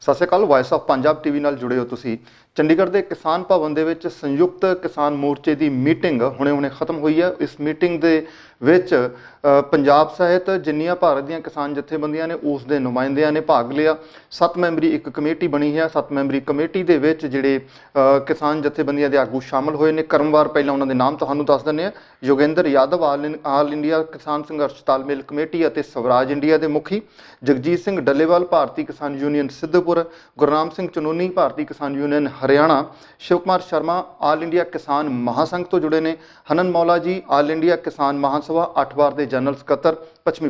ਸਤਿ ਸ਼੍ਰੀ ਅਕਾਲ। Vice of Punjab TV ਨਾਲ ਜੁੜੇ ਹੋ ਤੁਸੀਂ। ਚੰਡੀਗੜ੍ਹ ਦੇ ਕਿਸਾਨ ਭਵਨ ਦੇ ਵਿੱਚ ਸੰਯੁਕਤ ਕਿਸਾਨ ਮੋਰਚੇ ਦੀ ਮੀਟਿੰਗ ਹੁਣੇ ਖਤਮ ਹੋਈ ਹੈ। ਇਸ ਮੀਟਿੰਗ ਦੇ ਵਿੱਚ ਪੰਜਾਬ ਸਹਿਤ ਜਿੰਨੀਆਂ ਭਾਰਤ ਦੀਆਂ ਕਿਸਾਨ ਜਥੇਬੰਦੀਆਂ ਨੇ ਉਸ ਦੇ ਨੁਮਾਇੰਦਿਆਂ ਨੇ ਭਾਗ ਲਿਆ। 7 ਮੈਂਬਰੀ ਇੱਕ ਕਮੇਟੀ ਬਣੀ ਹੈ। 7 ਮੈਂਬਰੀ ਕਮੇਟੀ ਦੇ ਵਿੱਚ ਜਿਹੜੇ ਕਿਸਾਨ ਜਥੇਬੰਦੀਆਂ ਦੇ ਆਗੂ ਸ਼ਾਮਲ ਹੋਏ ਨੇ। ਕ੍ਰਮਵਾਰ ਪਹਿਲਾਂ ਉਹਨਾਂ ਦੇ ਨਾਮ ਤੁਹਾਨੂੰ ਦੱਸ ਦਿੰਦੇ ਹਾਂ। ਯੋਗੇਂਦਰ ਯਾਦਵ ਆਲ ਇੰਡੀਆ ਕਿਸਾਨ ਸੰਘਰਸ਼ ਤਾਲਮੇਲ ਕਮੇਟੀ ਅਤੇ ਸਵਰਾਜ ਇੰਡੀਆ ਦੇ ਮੁਖੀ, Jagjit Singh Dallewal Bharatiya Kisan Union Sidhupur, Gurnam Singh Chaduni Bharatiya Kisan Union Haryana, Shiv Kumar Sharma All India Kisan Mahasangh तो जुड़े ने, हनन मौला जी आल इंडिया किसान महासभा 8 बार के जनरल सकत्तर पश्चिमी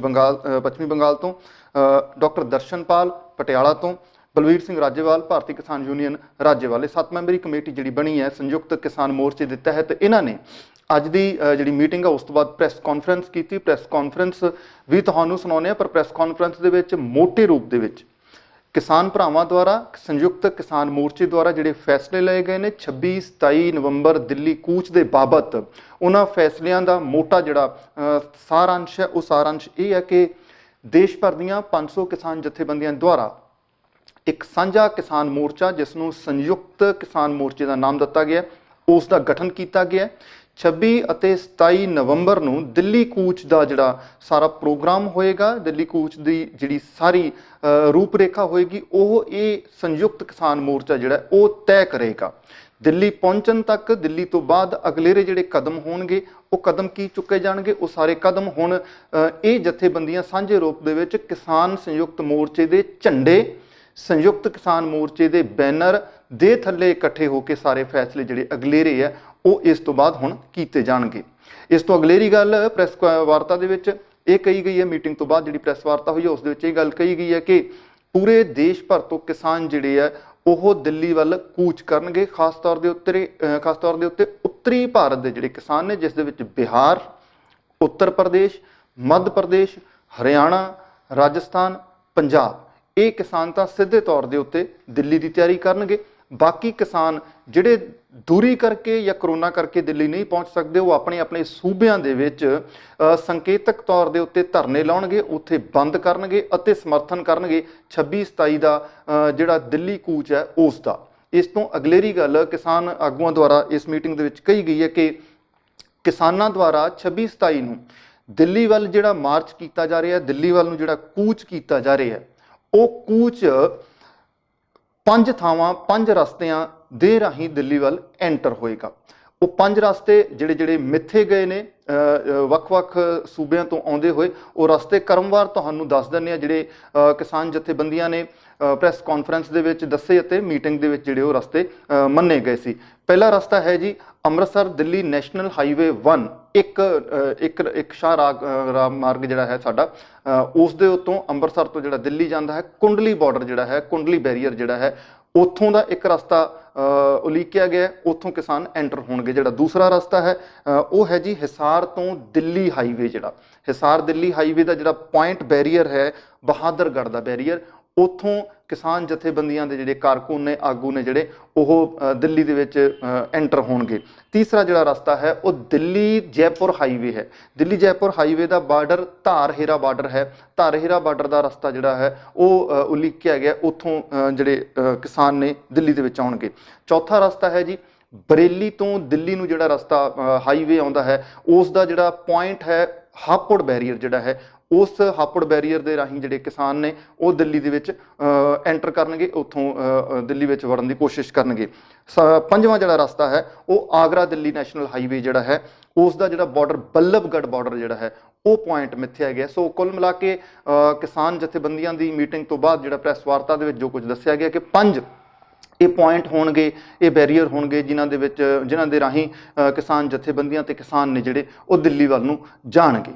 बंगाल तो, डॉक्टर दर्शनपाल पटियाला तो, बलवीर सिंह राजेवाल भारतीय किसान यूनियन राजेवाल। 7 मैंबरी कमेटी जी बनी है संयुक्त किसान मोर्चे के तहत। इन्होंने अज की जी मीटिंग है उस तो बाद प्रैस कॉन्फ्रेंस की। प्रैस कॉन्फ्रेंस भी तुहानूं सुणाउने, पर प्रैस कॉन्फ्रेंस दे विच मोटे रूप दे विच किसान भरावां द्वारा संयुक्त किसान मोर्चे द्वारा जिहड़े फैसले लए गए ने 26-27 नवंबर दिल्ली कूच के बाबत, उन्हां फैसलियां दा मोटा जिहड़ा सारांश है वो सारांश ये है कि देश भर दीआं 500 किसान जथेबंदियां द्वारा एक साझा किसान मोर्चा जिसनूं संयुक्त किसान मोर्चे का नाम दिता गया उस दा गठन किया गया। 26 ਅਤੇ 27 नवंबर ਨੂੰ ਦਿੱਲੀ ਕੂਚ ਦਾ ਜਿਹੜਾ ਸਾਰਾ ਪ੍ਰੋਗਰਾਮ ਹੋਏਗਾ, ਦਿੱਲੀ ਕੂਚ ਦੀ ਜਿਹੜੀ ਸਾਰੀ ਰੂਪਰੇਖਾ ਹੋਏਗੀ ਉਹ ਇਹ ਸੰਯੁਕਤ ਕਿਸਾਨ ਮੋਰਚਾ ਜਿਹੜਾ ਉਹ ਤੈਅ ਕਰੇਗਾ। ਦਿੱਲੀ ਪਹੁੰਚਣ ਤੱਕ, ਦਿੱਲੀ ਤੋਂ ਬਾਅਦ ਅਗਲੇਰੇ ਜਿਹੜੇ ਕਦਮ ਹੋਣਗੇ ਉਹ ਕਦਮ ਕੀ ਚੁੱਕੇ ਜਾਣਗੇ, ਉਹ ਸਾਰੇ ਕਦਮ ਹੁਣ ਇਹ ਜਥੇਬੰਦੀਆਂ ਸਾਂਝੇ ਰੂਪ ਦੇ ਵਿੱਚ ਕਿਸਾਨ ਸੰਯੁਕਤ ਮੋਰਚੇ ਦੇ ਝੰਡੇ, संयुक्त किसान मोर्चे के बैनर दे थले इकट्ठे होकर सारे फैसले जिहड़े अगलेरे है वो इस तो बाद हुण कीते जाणगे। इस तो अगलेरी गल प्रैस वार्ता दे विच ये कही गई है। मीटिंग तो बाद जिहड़ी प्रैस वार्ता हुई है उस दे विच ये गल कही गई है कि पूरे देश भर तो किसान जिहड़े है वो दिल्ली वल कूच करनगे। खास तौर दे उत्ते उत्तरी भारत के जिहड़े किसान ने, जिस दे विच बिहार, उत्तर प्रदेश, मध्य प्रदेश, हरियाणा, राजस्थान, पंजाब, ये किसान तो सीधे तौर के उत्ते दिल्ली की तैयारी करनगे। बाकी किसान जिहड़े दूरी करके या करोना करके दिल्ली नहीं पहुँच सकते वो अपने अपने सूबियां दे विच संकेतक तौर के उत्ते धरने लाउणगे, उत्थे बंद करनगे अते समर्थन करनगे 26-27 का जिहड़ा दिल्ली कूच है उसका। इस तो अगलेरी गल किसान आगूआं द्वारा इस मीटिंग दे विच कही गई है कि किसानां द्वारा 26-27 नूं दिल्ली वल जिहड़ा मार्च किया जा रहा है, दिल्ली वल नूं जिहड़ा कूच किया जा रहा है वो कूच 5 थावां 5 रस्तियां दे राही दिल्ली वल एंटर होएगा। वो 5 रस्ते जिहड़े जिहड़े मिथे गए ने ਵੱਖ-ਵੱਖ सूबियां तो आउंदे होए वो रस्ते क्रमवार तुहानूं दस दिंदे आ। जिहड़े किसान जथेबंदियां ने प्रैस कॉन्फ्रेंस दे विच दस्से अते मीटिंग दे विच जिहड़े वो रस्ते मन्ने गए सी। पहला रस्ता है जी ਅੰਮ੍ਰਿਤਸਰ दिल्ली नैशनल हाईवे 1, एक शाह मार्ग जिहड़ा है साडा उस दे उत्तों ਅੰਮ੍ਰਿਤਸਰ तो जिहड़ा दिल्ली जांदा है कुंडली बॉर्डर जिहड़ा है, कुंडली बैरीयर जिहड़ा है उत्थों का एक रस्ता उलीकिया गया, उत्थों किसान एंटर होणगे। जिहड़ा दूसरा रस्ता है वो है जी हिसार तो दिल्ली हाईवे, जिहड़ा हिसार दिल्ली हाईवे का जिहड़ा पॉइंट बैरीयर है बहादरगढ़ का बैरीयर, उत्थों किसान जथेबंदियां दे जिहड़े कारकुन ने, आगू ने जिहड़े वो दिल्ली दे विच एंटर होणगे। तीसरा जिहड़ा रस्ता है वो दिल्ली जयपुर हाईवे है। दिल्ली जयपुर हाईवे का बार्डर धारहेरा बार्डर है, धारहेरा बार्डर का रस्ता जिहड़ा है वो उलीकिया गया, उत्थों जिहड़े किसान ने दिल्ली दे विच आउणगे। चौथा रस्ता है जी बरेली तो दिल्ली नूं जिहड़ा रस्ता हाईवे आउंदा है उस दा जिहड़ा पॉइंट है हापुड़ बैरीयर जिहड़ा है, उस हापुड़ बैरीयर के राही जिहड़े किसान ने वो दिल्ली दे विच एंटर करनगे, उत्थों दिल्ली विच वड़न की कोशिश करनगे। पंजवां जिहड़ा रस्ता है वो आगरा दिल्ली नैशनल हाईवे जिहड़ा है उसका जिहड़ा बॉर्डर बल्लभगढ़ बॉर्डर जिहड़ा है वो पॉइंट मिथ्या गया। सो कुल मिला के किसान जथेबंदियां की मीटिंग तो बाद जिहड़ा प्रैस वार्ता दे विच जो कुछ दस्सिया गया कि 5 ये पॉइंट होणगे, ये बैरीयर होणगे जिन्हां दे राही किसान जथेबंदियां ते किसान ने जिहड़े वो दिल्ली वल नूं जाणगे।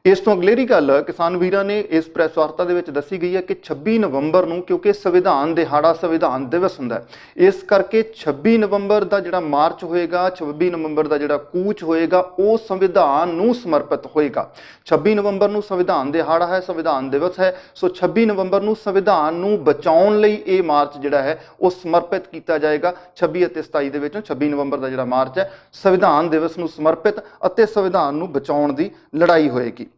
इस तो अगलेरी गल किसान वीरां ने इस प्रैस वार्ता दे विच दसी गई है कि 26 नवंबर नूं क्योंकि संविधान दिहाड़ा संविधान दिवस हुंदा है, इस करके 26 नवंबर का जिहड़ा मार्च होएगा, 26 नवंबर का जिहड़ा कूच होएगा वो संविधान नूं समर्पित होएगा। 26 नवंबर नूं संविधान दिहाड़ा है, संविधान दिवस है। सो 26 नवंबर नूं संविधान नूं बचाउण लई ये मार्च जिहड़ा है वो समर्पित किया जाएगा। 26 ਅਤੇ 27 ਦੇ ਵਿੱਚੋਂ 26 नवंबर का जिहड़ा मार्च है संविधान दिवस नूं समर्पित ਅਤੇ संविधान नूं बचाउण दी लड़ाई होएगी।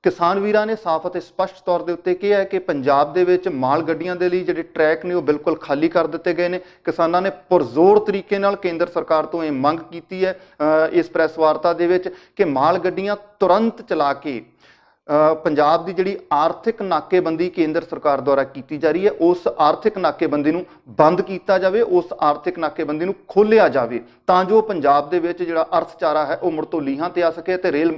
ਕਿਸਾਨ ਵੀਰਾਂ ਨੇ ਸਾਫ਼ ਅਤੇ ਸਪਸ਼ਟ ਤੌਰ ਦੇ ਉੱਤੇ ਕਿਹਾ ਹੈ ਕਿ ਪੰਜਾਬ ਦੇ ਵਿੱਚ ਮਾਲ ਗੱਡੀਆਂ ਦੇ ਲਈ ਜਿਹੜੇ ਟਰੈਕ ਨੇ ਉਹ ਬਿਲਕੁਲ ਖਾਲੀ ਕਰ ਦਿੱਤੇ ਗਏ ਨੇ। ਕਿਸਾਨਾਂ ਨੇ ਪੁਰਜ਼ੋਰ ਤਰੀਕੇ ਨਾਲ ਕੇਂਦਰ ਸਰਕਾਰ ਤੋਂ ਇਹ ਮੰਗ ਕੀਤੀ ਹੈ ਇਸ ਪ੍ਰੈਸ ਵਾਰਤਾ ਦੇ ਵਿੱਚ ਕਿ ਮਾਲ ਗੱਡੀਆਂ ਤੁਰੰਤ ਚਲਾ ਕੇ ਪੰਜਾਬ ਦੀ ਜਿਹੜੀ ਆਰਥਿਕ ਨਾਕੇਬੰਦੀ ਕੇਂਦਰ ਸਰਕਾਰ ਦੁਆਰਾ ਕੀਤੀ ਜਾ ਰਹੀ ਹੈ ਉਸ ਆਰਥਿਕ ਨਾਕੇਬੰਦੀ ਨੂੰ ਬੰਦ ਕੀਤਾ ਜਾਵੇ, ਉਸ ਆਰਥਿਕ ਨਾਕੇਬੰਦੀ ਨੂੰ ਖੋਲ੍ਹਿਆ ਜਾਵੇ ਤਾਂ ਜੋ ਪੰਜਾਬ ਦੇ ਵਿੱਚ ਜਿਹੜਾ ਅਰਥਚਾਰਾ ਹੈ ਉਹ ਮੁੜ ਤੋਂ ਲੀਹਾਂ ਤੇ ਆ ਸਕੇ ਤੇ ਰੇਲ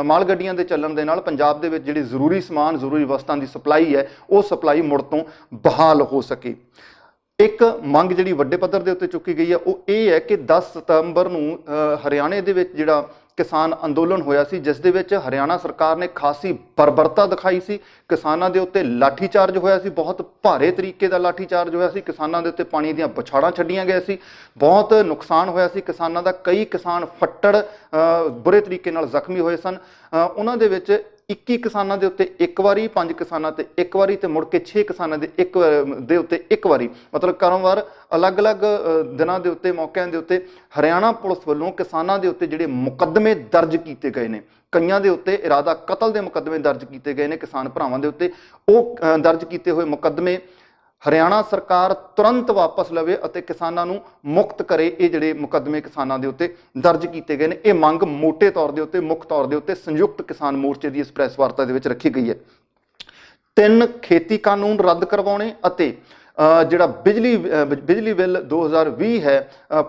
ਮਾਲ ਗੱਡੀਆਂ ਦੇ ਚੱਲਣ ਦੇ ਨਾਲ ਪੰਜਾਬ ਦੇ ਵਿੱਚ ਜਿਹੜੀ ਜ਼ਰੂਰੀ ਸਮਾਨ, ਜ਼ਰੂਰੀ ਵਸਤਾਂ ਦੀ ਸਪਲਾਈ ਹੈ ਉਹ ਸਪਲਾਈ ਮੁੜ ਤੋਂ ਬਹਾਲ ਹੋ ਸਕੇ। ਇੱਕ ਮੰਗ ਜਿਹੜੀ ਵੱਡੇ ਪੱਧਰ ਦੇ ਉੱਤੇ ਚੁੱਕੀ ਗਈ ਹੈ ਉਹ ਇਹ ਹੈ ਕਿ 10 ਸਤੰਬਰ ਨੂੰ ਹਰਿਆਣੇ ਦੇ ਵਿੱਚ ਜਿਹੜਾ ਕਿਸਾਨ ਅੰਦੋਲਨ ਹੋਇਆ ਸੀ ਜਿਸ ਦੇ ਵਿੱਚ ਹਰਿਆਣਾ ਸਰਕਾਰ ਨੇ ਖਾਸੀ ਬਰਬਰਤਾ ਦਿਖਾਈ ਸੀ। ਕਿਸਾਨਾਂ ਦੇ ਉੱਤੇ ਲਾਠੀਚਾਰਜ ਹੋਇਆ ਸੀ, ਬਹੁਤ ਭਾਰੇ ਤਰੀਕੇ ਦਾ ਲਾਠੀਚਾਰਜ ਹੋਇਆ ਸੀ। ਕਿਸਾਨਾਂ ਦੇ ਉੱਤੇ ਪਾਣੀ ਦੀਆਂ ਬਛਾੜਾਂ ਛੱਡੀਆਂ ਗਈਆਂ ਸੀ, ਬਹੁਤ ਨੁਕਸਾਨ ਹੋਇਆ ਸੀ ਕਿਸਾਨਾਂ ਦਾ। ਕਈ ਕਿਸਾਨ ਫੱਟੜ ਬੁਰੇ ਤਰੀਕੇ ਨਾਲ ਜ਼ਖਮੀ ਹੋਏ ਸਨ। ਉਹਨਾਂ ਦੇ ਵਿੱਚ 21 ਕਿਸਾਨਾਂ ਦੇ ਉੱਤੇ ਇੱਕ ਵਾਰੀ, 5 ਕਿਸਾਨਾਂ ਤੇ ਇੱਕ ਵਾਰੀ ਤੇ ਮੁੜ ਕੇ 6 ਕਿਸਾਨਾਂ ਦੇ ਉੱਤੇ ਇੱਕ ਵਾਰੀ, ਮਤਲਬ ਕ੍ਰਮਵਾਰ ਅਲੱਗ-ਅਲੱਗ ਦਿਨਾਂ ਦੇ ਉੱਤੇ, ਮੌਕਿਆਂ ਦੇ ਉੱਤੇ ਹਰਿਆਣਾ ਪੁਲਿਸ ਵੱਲੋਂ ਕਿਸਾਨਾਂ ਦੇ ਉੱਤੇ ਜਿਹੜੇ ਮੁਕੱਦਮੇ ਦਰਜ ਕੀਤੇ ਗਏ ਨੇ। ਕਈਆਂ ਦੇ ਉੱਤੇ ਇਰਾਦਾ ਕਤਲ ਦੇ ਮੁਕੱਦਮੇ ਦਰਜ ਕੀਤੇ ਗਏ ਨੇ ਕਿਸਾਨ ਭਰਾਵਾਂ ਦੇ ਉੱਤੇ। ਉਹ ਦਰਜ ਕੀਤੇ ਹੋਏ ਮੁਕੱਦਮੇ ਹਰਿਆਣਾ ਸਰਕਾਰ ਤੁਰੰਤ ਵਾਪਸ ਲਵੇ ਅਤੇ ਕਿਸਾਨਾਂ ਨੂੰ ਮੁਕਤ ਕਰੇ। ਇਹ ਜਿਹੜੇ ਮੁਕੱਦਮੇ ਕਿਸਾਨਾਂ ਦੇ ਉੱਤੇ ਦਰਜ ਕੀਤੇ ਗਏ ਨੇ, ਇਹ ਮੰਗ ਮੋਟੇ ਤੌਰ ਦੇ ਉੱਤੇ, ਮੁੱਖ ਤੌਰ ਦੇ ਉੱਤੇ ਸੰਯੁਕਤ ਕਿਸਾਨ ਮੋਰਚੇ ਦੀ ਇਸ ਪ੍ਰੈਸ ਵਾਰਤਾ ਦੇ ਵਿੱਚ ਰੱਖੀ ਗਈ ਹੈ। 3 ਖੇਤੀ ਕਾਨੂੰਨ ਰੱਦ ਕਰਵਾਉਣੇ ਅਤੇ ਜਿਹੜਾ ਬਿਜਲੀ ਬਿੱਲ 2020 ਹੈ,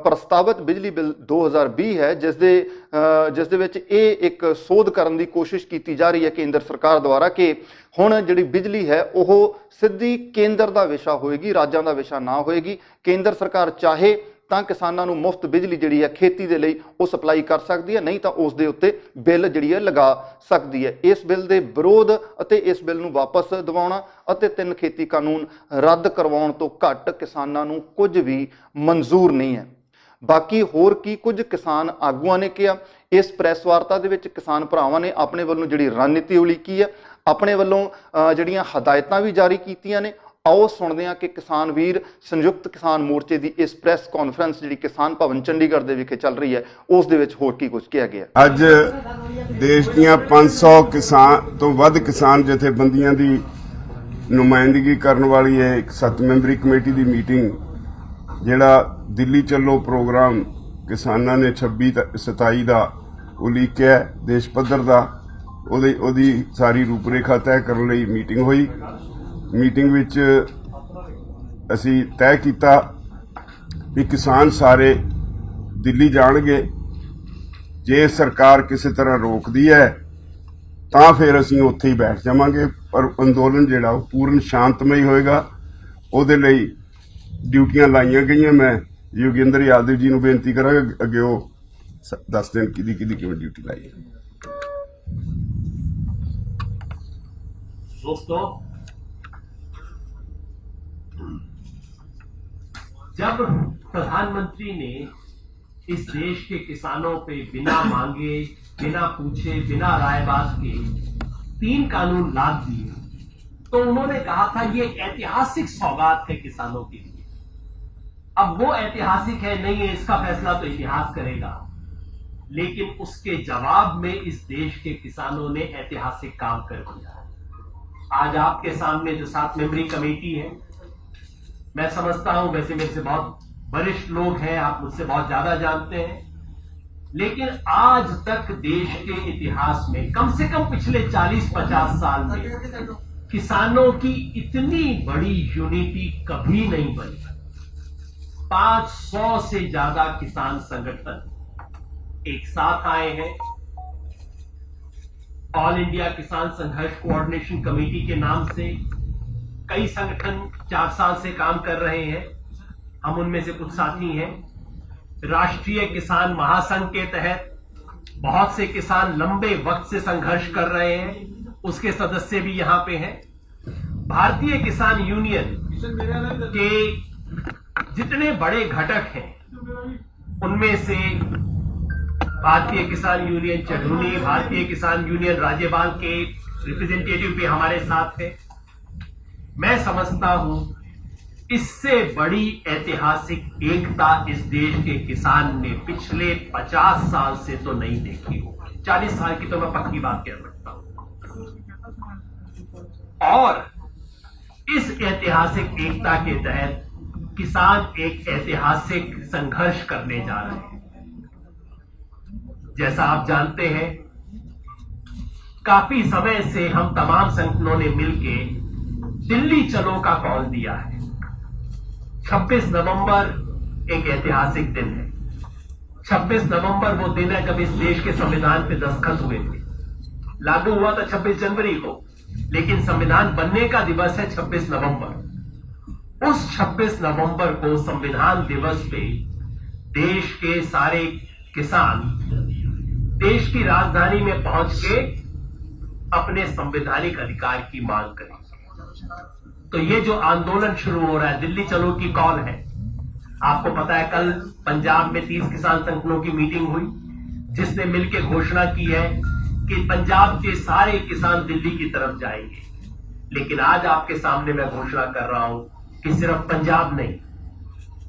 ਪ੍ਰਸਤਾਵਿਤ ਬਿਜਲੀ ਬਿੱਲ 2020 ਹੈ ਜਿਸ ਦੇ ਵਿੱਚ ਇਹ ਇੱਕ ਸੋਧ ਕਰਨ ਦੀ ਕੋਸ਼ਿਸ਼ ਕੀਤੀ ਜਾ ਰਹੀ ਹੈ ਕੇਂਦਰ ਸਰਕਾਰ ਦੁਆਰਾ ਕਿ ਹੁਣ ਜਿਹੜੀ ਬਿਜਲੀ ਹੈ ਉਹ ਸਿੱਧੀ ਕੇਂਦਰ ਦਾ ਵਿਸ਼ਾ ਹੋਏਗੀ, ਰਾਜਾਂ ਦਾ ਵਿਸ਼ਾ ਨਾ ਹੋਏਗੀ। ਕੇਂਦਰ ਸਰਕਾਰ ਚਾਹੇ ਤਾਂ ਕਿਸਾਨਾਂ ਨੂੰ ਮੁਫਤ ਬਿਜਲੀ ਜਿਹੜੀ ਹੈ ਖੇਤੀ ਦੇ ਲਈ ਉਹ ਸਪਲਾਈ ਕਰ ਸਕਦੀ ਹੈ, ਨਹੀਂ ਤਾਂ ਉਸ ਦੇ ਉੱਤੇ ਬਿੱਲ ਜਿਹੜੀ ਹੈ ਲਗਾ ਸਕਦੀ ਹੈ। ਇਸ ਬਿੱਲ ਦੇ ਵਿਰੋਧ ਅਤੇ ਇਸ ਬਿੱਲ ਨੂੰ ਵਾਪਸ ਦਿਵਾਉਣਾ ਅਤੇ 3 ਖੇਤੀ ਕਾਨੂੰਨ ਰੱਦ ਕਰਵਾਉਣ ਤੋਂ ਘੱਟ ਕਿਸਾਨਾਂ ਨੂੰ ਕੁਝ ਵੀ ਮਨਜ਼ੂਰ ਨਹੀਂ ਹੈ। ਬਾਕੀ ਹੋਰ ਕੀ ਕੁਝ ਕਿਸਾਨ ਆਗੂਆਂ ਨੇ ਕਿਹਾ ਇਸ ਪ੍ਰੈਸ ਵਾਰਤਾ ਦੇ ਵਿੱਚ। ਕਿਸਾਨ ਭਰਾਵਾਂ ਨੇ ਆਪਣੇ ਵੱਲੋਂ ਜਿਹੜੀ ਰਣਨੀਤੀ ਉਲੀਕੀ ਹੈ, ਆਪਣੇ ਵੱਲੋਂ ਜਿਹੜੀਆਂ ਹਦਾਇਤਾਂ ਵੀ ਜਾਰੀ ਕੀਤੀਆਂ ਨੇ। ਆਓ ਸੁਣਦੇ ਹਾਂ ਕਿ ਕਿਸਾਨ ਵੀਰ ਸੰਯੁਕਤ ਕਿਸਾਨ ਮੋਰਚੇ ਦੀ ਇਸ ਪ੍ਰੈਸ ਕਾਨਫਰੰਸ ਜਿਹੜੀ ਕਿਸਾਨ ਭਵਨ ਚੰਡੀਗੜ੍ਹ ਦੇ ਵਿਖੇ ਚੱਲ ਰਹੀ ਹੈ ਉਸ ਦੇ ਵਿੱਚ ਹੋਰ ਕੀ ਕੁਝ ਕਿਹਾ ਗਿਆ। ਅੱਜ ਦੇਸ਼ ਦੀਆਂ 500 ਕਿਸਾਨ ਤੋਂ ਵੱਧ ਕਿਸਾਨ ਜਥੇਬੰਦੀਆਂ ਦੀ ਨੁਮਾਇੰਦਗੀ ਕਰਨ ਵਾਲੀ ਹੈ ਇੱਕ 7 ਮੈਂਬਰੀ ਕਮੇਟੀ ਦੀ ਮੀਟਿੰਗ, ਜਿਹੜਾ ਦਿੱਲੀ ਚੱਲੋ ਪ੍ਰੋਗਰਾਮ ਕਿਸਾਨਾਂ ਨੇ 26-27 ਦਾ ਉਲੀਕਿਆ ਦੇਸ਼ ਪੱਧਰ ਦਾ, ਉਹਦੀ ਸਾਰੀ ਰੂਪਰੇਖਾ ਤੈਅ ਕਰਨ ਲਈ ਮੀਟਿੰਗ ਹੋਈ। ਮੀਟਿੰਗ ਵਿੱਚ ਅਸੀਂ ਤੈਅ ਕੀਤਾ ਵੀ ਕਿਸਾਨ ਸਾਰੇ ਦਿੱਲੀ ਜਾਣਗੇ। ਜੇ ਸਰਕਾਰ ਕਿਸੇ ਤਰ੍ਹਾਂ ਰੋਕਦੀ ਹੈ ਤਾਂ ਫਿਰ ਅਸੀਂ ਉੱਥੇ ਹੀ ਬੈਠ ਜਾਵਾਂਗੇ, ਪਰ ਅੰਦੋਲਨ ਜਿਹੜਾ ਉਹ ਪੂਰਨ ਸ਼ਾਂਤਮਈ ਹੋਏਗਾ। ਉਹਦੇ ਲਈ ਡਿਊਟੀਆਂ ਲਾਈਆਂ ਗਈਆਂ। ਮੈਂ ਯੋਗਿੰਦਰ ਯਾਦਵ ਜੀ ਨੂੰ ਬੇਨਤੀ ਕਰਾਂਗਾ ਅੱਗੇ ਉਹ ਦੱਸ ਦੇਣ ਕਿਹਦੀ ਕਿਵੇਂ ਡਿਊਟੀ ਲਾਈ ਹੈ। दोस्तों, जब प्रधानमंत्री ने इस देश के किसानों पे बिना मांगे, बिना पूछे, बिना राय बात के 3 कानून लाद दिए तो उन्होंने कहा था ये ऐतिहासिक सौगात है किसानों के लिए। अब वो ऐतिहासिक है नहीं है, इसका फैसला तो इतिहास करेगा, लेकिन उसके जवाब में इस देश के किसानों ने ऐतिहासिक काम कर दिया। आज आपके सामने जो 7 मेंबरी कमेटी है, मैं समझता हूं वैसे मेरे से बहुत वरिष्ठ लोग हैं, आप मुझसे बहुत ज्यादा जानते हैं, लेकिन आज तक देश के इतिहास में कम से कम पिछले 40-50 साल में किसानों की इतनी बड़ी यूनिटी कभी नहीं बनी। 500 से ज्यादा किसान संगठन एक साथ आए हैं। ऑल इंडिया किसान संघर्ष कोऑर्डिनेशन कमेटी के नाम से कई संगठन 4 साल से काम कर रहे हैं, हम उनमें से कुछ साथी हैं। राष्ट्रीय किसान महासंघ के तहत बहुत से किसान लंबे वक्त से संघर्ष कर रहे हैं, उसके सदस्य भी यहां पे हैं। भारतीय किसान यूनियन के जितने बड़े घटक हैं उनमें से भारतीय किसान यूनियन चढ़ूनी, भारतीय किसान यूनियन राज्यपाल के रिप्रेजेंटेटिव भी हमारे साथ है। मैं समझता हूं इससे बड़ी ऐतिहासिक एकता इस देश के किसान ने पिछले 50 साल से तो नहीं देखी हो। 40 साल की तो मैं पक्की बात कह सकता हूं। और इस ऐतिहासिक एकता के तहत किसान एक ऐतिहासिक संघर्ष करने जा रहे हैं। जैसा आप जानते हैं, काफी समय से हम तमाम संगठनों ने मिलके दिल्ली चलो का कॉल दिया है। 26 नवंबर एक ऐतिहासिक दिन है। 26 नवंबर वो दिन है जब इस देश के संविधान पे दस्तखत हुए थे। लागू हुआ था 26 जनवरी को, लेकिन संविधान बनने का दिवस है 26 नवंबर। उस 26 नवंबर को संविधान दिवस पे देश के सारे किसान देश की राजधानी में पहुंच के अपने संवैधानिक अधिकार की मांग करेंगे। तो ये जो आंदोलन शुरू हो रहा है, दिल्ली चलो की कॉल है। आपको पता है, कल पंजाब में 30 किसान संगठनों की मीटिंग हुई, जिसने मिलकर घोषणा की है कि पंजाब के सारे किसान दिल्ली की तरफ जाएंगे। लेकिन आज आपके सामने मैं घोषणा कर रहा हूं कि सिर्फ पंजाब नहीं,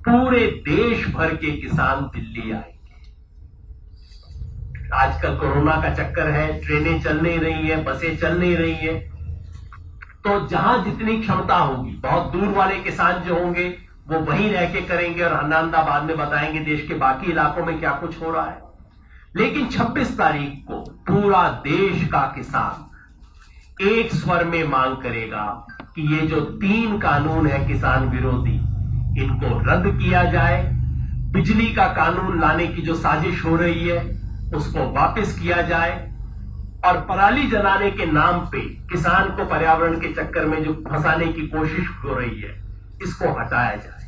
पूरे देश भर के किसान दिल्ली आएंगे। आजकल कोरोना का चक्कर है, ट्रेनें चल नहीं रही है, बसें चल नहीं रही है, तो जहां जितनी क्षमता होगी, बहुत दूर वाले किसान जो होंगे वो वहीं रह के करेंगे और हन्नांदा बाद में बताएंगे देश के बाकी इलाकों में क्या कुछ हो रहा है। लेकिन 26 तारीख को पूरा देश का किसान एक स्वर में मांग करेगा कि ये जो 3 कानून है किसान विरोधी, इनको रद्द किया जाए। बिजली का कानून लाने की जो साजिश हो रही है उसको वापस किया जाए, और पराली जलाने के नाम पे किसान को पर्यावरण के चक्कर में जो फंसाने की कोशिश हो रही है, इसको हटाया जाए।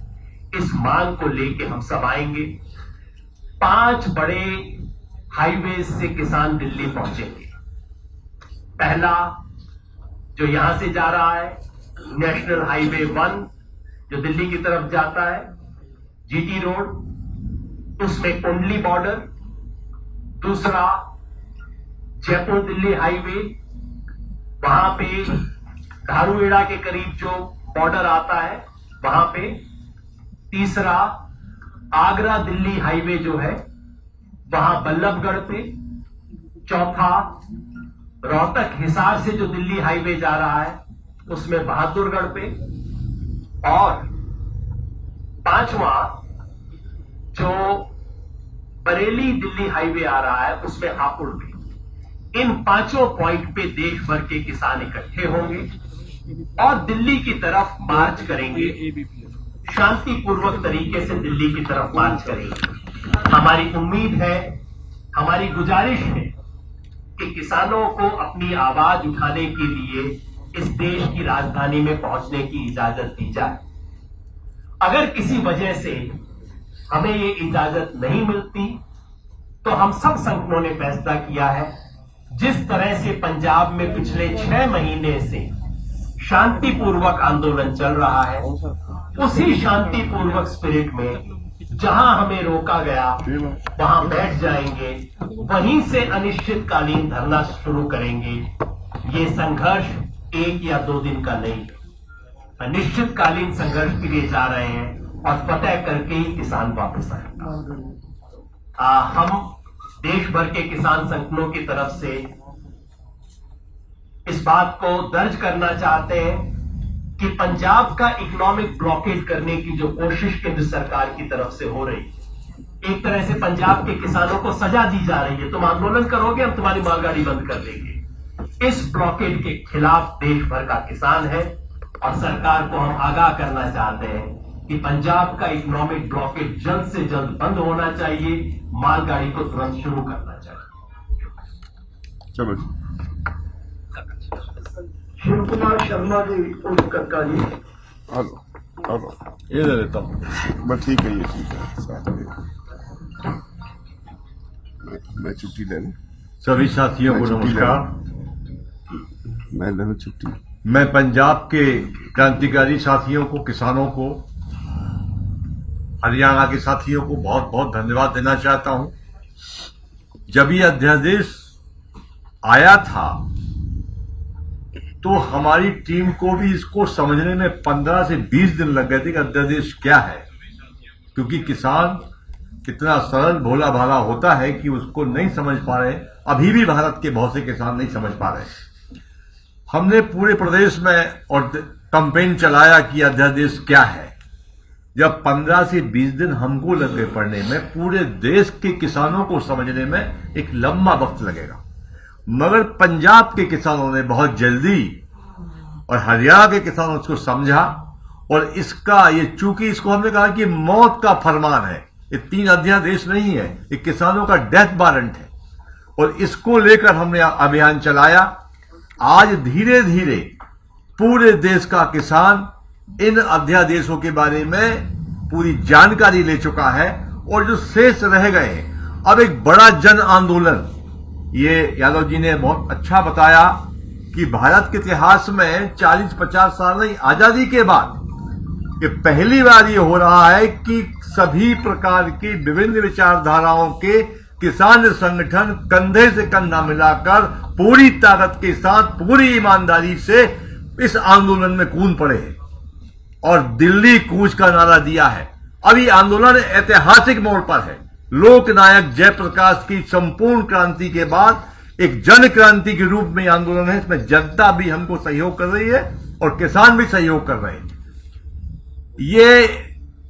इस मांग को लेके हम सब आएंगे। 5 बड़े हाईवे से किसान दिल्ली पहुंचेंगे। पहला जो यहां से जा रहा है, नेशनल हाईवे 1 जो दिल्ली की तरफ जाता है, जीटी रोड, उसमें कुंडली बॉर्डर। दूसरा जयपुर दिल्ली हाईवे, वहां पे धारूहेड़ा के करीब जो बॉर्डर आता है वहां पे। तीसरा आगरा दिल्ली हाईवे जो है वहां बल्लभगढ़ पे। चौथा रोहतक हिसार से जो दिल्ली हाईवे जा रहा है उसमें बहादुरगढ़ पे। और 5वां जो बरेली दिल्ली हाईवे आ रहा है उसमें हापुड़ पे। इन 5 पॉइंट पे देश भर के किसान इकट्ठे होंगे और दिल्ली की तरफ मार्च करेंगे। शांतिपूर्वक तरीके से दिल्ली की तरफ मार्च करेंगे। हमारी उम्मीद है, हमारी गुजारिश है कि किसानों को अपनी आवाज उठाने के लिए इस देश की राजधानी में पहुंचने की इजाजत दी जाए। अगर किसी वजह से हमें ये इजाजत नहीं मिलती तो हम सब संगठनों ने फैसला किया है, जिस तरह से पंजाब में पिछले 6 महीने से शांतिपूर्वक आंदोलन चल रहा है, उसी शांतिपूर्वक स्पिरिट में जहां हमें रोका गया वहां बैठ जाएंगे, वहीं से अनिश्चितकालीन धरना शुरू करेंगे। ये संघर्ष 1 या 2 दिन का नहीं, अनिश्चितकालीन संघर्ष के लिए जा रहे हैं और फतह करके ही किसान वापस आएंगे। हम देश भर के किसान संगठनों की तरफ से इस बात को दर्ज करना चाहते हैं कि पंजाब का इकोनॉमिक ब्लॉकेज करने की जो कोशिश केंद्र सरकार की तरफ से हो रही है, एक तरह से पंजाब के किसानों को सजा दी जा रही है। तुम आंदोलन करोगे, हम तुम्हारी मालगाड़ी बंद कर देंगे। इस ब्लॉकेज के खिलाफ देश भर का किसान है और सरकार को हम आगाह करना चाहते हैं कि पंजाब का इकोनॉमिक ब्लॉकेज जल्द से जल्द बंद होना चाहिए, मालगाड़ी को तुरंत शुरू करना चाहिए। चलो शिव कुमार शर्मा जी, कक्का जी, हेलो हेलो, ये दे देता हूँ। बस ठीक है, ये ठीक है साहब। मैं छुट्टी ले लूं? सभी साथियों को नमस्कार। मैं ले लूं छुट्टी? मैं पंजाब के क्रांतिकारी साथियों को, किसानों को, हरियाणा के साथियों को बहुत बहुत धन्यवाद देना चाहता हूं। जब ये अध्यादेश आया था तो हमारी टीम को भी इसको समझने में 15 से 20 दिन लग गए थे कि अध्यादेश क्या है, क्योंकि किसान कितना सरल भोला भाला होता है कि उसको नहीं समझ पा रहे। अभी भी भारत के बहुत से किसान नहीं समझ पा रहे। हमने पूरे प्रदेश में और कैंपेन चलाया कि अध्यादेश क्या है। जब 15 से 20 दिन हमको लग गए पढ़ने में, पूरे देश के किसानों को समझने में एक लंबा वक्त लगेगा, मगर पंजाब के किसानों ने बहुत जल्दी और हरियाणा के किसानों ने इसको समझा। और इसका ये, चूंकि इसको हमने कहा कि मौत का फरमान है, ये 3 अध्यादेश नहीं है, ये किसानों का डेथ वारंट है, और इसको लेकर हमने अभियान चलाया। आज धीरे धीरे पूरे देश का किसान इन अध्यादेशों के बारे में पूरी जानकारी ले चुका है, और जो शेष रह गए, अब एक बड़ा जन आंदोलन, ये यादव जी ने बहुत अच्छा बताया कि भारत के इतिहास में 40-50 साल नहीं, आजादी के बाद ये पहली बार ये हो रहा है कि सभी प्रकार की विभिन्न विचारधाराओं के किसान संगठन कंधे से कंधा मिलाकर पूरी ताकत के साथ, पूरी ईमानदारी से इस आंदोलन में कूद पड़े हैं और दिल्ली कूच का नारा दिया है। अब ये आंदोलन ऐतिहासिक मोड़ पर है। लोकनायक जयप्रकाश की संपूर्ण क्रांति के बाद एक जन क्रांति के रूप में आंदोलन है। इसमें जनता भी हमको सहयोग कर रही है और किसान भी सहयोग कर रहे हैं। ये